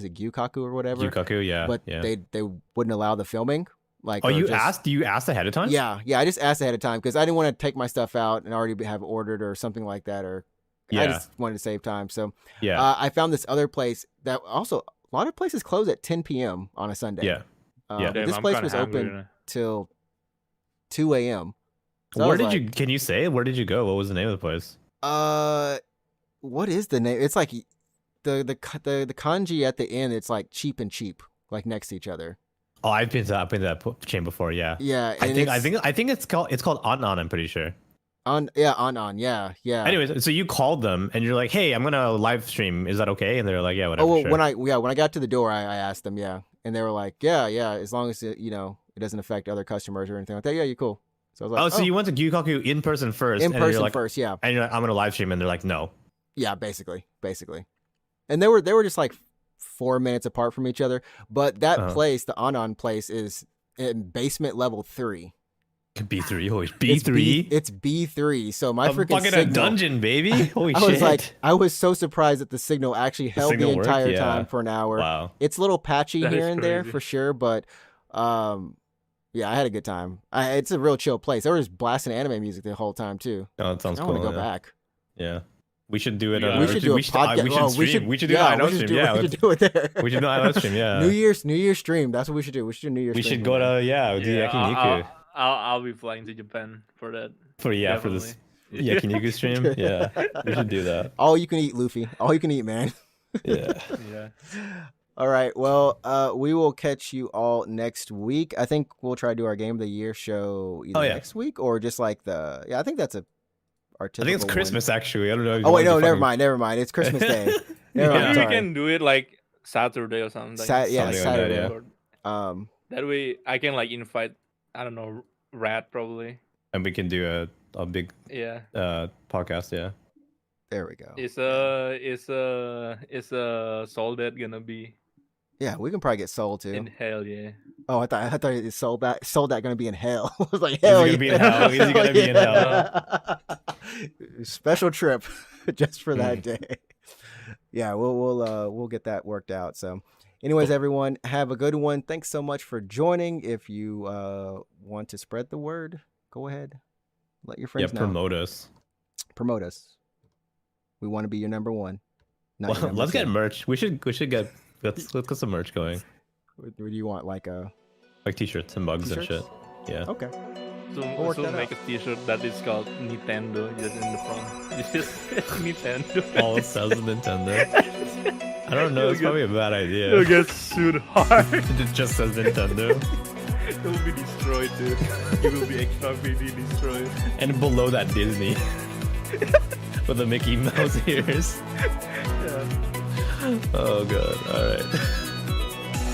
it Gyukaku or whatever. Yukaku. Yeah. But yeah. they wouldn't allow the filming. Like, Oh, or you just- asked? You asked ahead of time? Yeah, I just asked ahead of time because I didn't want to take my stuff out and already have ordered or something like that, or I Yeah. just wanted to save time. So Yeah. I found this other place that also a lot of places close at 10 p.m. on a Sunday. Yeah. Yeah. But Damn, this I'm place kinda was hungry open now. till 2 a.m. So I Where was did you? like, Can you say? Where did you go? What was the name of the place? What is the name? It's like the kanji at the end. It's like cheap and cheap, like next to each other. Oh, I've been to that chain before. Yeah. Yeah, I and think it's called Anan. I'm pretty sure. on. Yeah. Anyways, so you called them and you're like, "Hey, I'm gonna live stream. Is that okay?" And they're like, "Yeah, whatever." Oh, well, sure. when I got to the door, I asked them, and they were like, yeah, as long as it doesn't affect other customers or anything like that. Yeah, you're cool. So I was like, so you went to Gyukaku in person first. in and you're person like, first, yeah, And you're like, I'm gonna live stream, and they're like, no. yeah, basically, and they were just like 4 minutes apart from each other. But that place, the Anan place, is in basement level 3. B3, holy B3. It's B3. So my freaking fucking a signal, dungeon, baby. Holy I shit. was like, I was so surprised that the signal actually held the signal worked? entire Yeah. time for an hour. Wow. It's a little patchy That here is and there crazy. for sure, but yeah, I had a good time. It's a real chill place. They were just blasting anime music the whole time too. Oh, that sounds I cool. want to go yeah. back. Yeah. We should do it. Yeah. We should do a podcast. We should stream. We should do I know stream. Yeah. we should do it there. We should do I know stream. Yeah. New Year's stream. That's what we should do. We should do New Year's. We stream should go to do Yeah, Yakiniku I'll be flying to Japan for that. for this Definitely. Yakiniku stream. Yeah. We should do that. All you can eat, Luffy. All you can eat, man. Yeah. Yeah. All right. Well, we will catch you all next week. I think we'll try to do our game of the year show either next week or just like I think that's our I think it's typical Christmas actually. I don't know. If you Oh wait, want no, to never mind. It's Christmas Day. Never mind, Maybe we sorry. can do it like Saturday or something. Yeah, Something like that, Saturday. yeah. That way I can like invite, I don't know, Rat probably. And we can do a big Yeah. podcast. Yeah. There we go. Is Soul Dead gonna be Yeah, we can probably get Soul too. in hell? Yeah. Oh, I thought it sold that gonna be in hell. I was like, Is he hell gonna yeah. be in hell? Is he gonna be in hell? Special trip just for that Mm. day. Yeah, we'll get that worked out. So, anyways, everyone, have a good one. Thanks so much for joining. If you want to spread the word, go ahead. Let your friends know. Promote us. Promote us. We want to be your number one. not your Well, number let's get two. merch. We should get let's get some merch going, What do you want? Like t-shirts and mugs and T-shirts? shit. Yeah. okay. So work that make a T-shirt that is called Nintendo just in the front. Just Nintendo. All it says is Nintendo. I don't know. It's probably a bad idea. You'll get sued hard. It just says Nintendo. It will be destroyed, dude. It will be extra baby destroyed. And below that, Disney. With the Mickey Mouse ears. Yeah. Oh god. All right.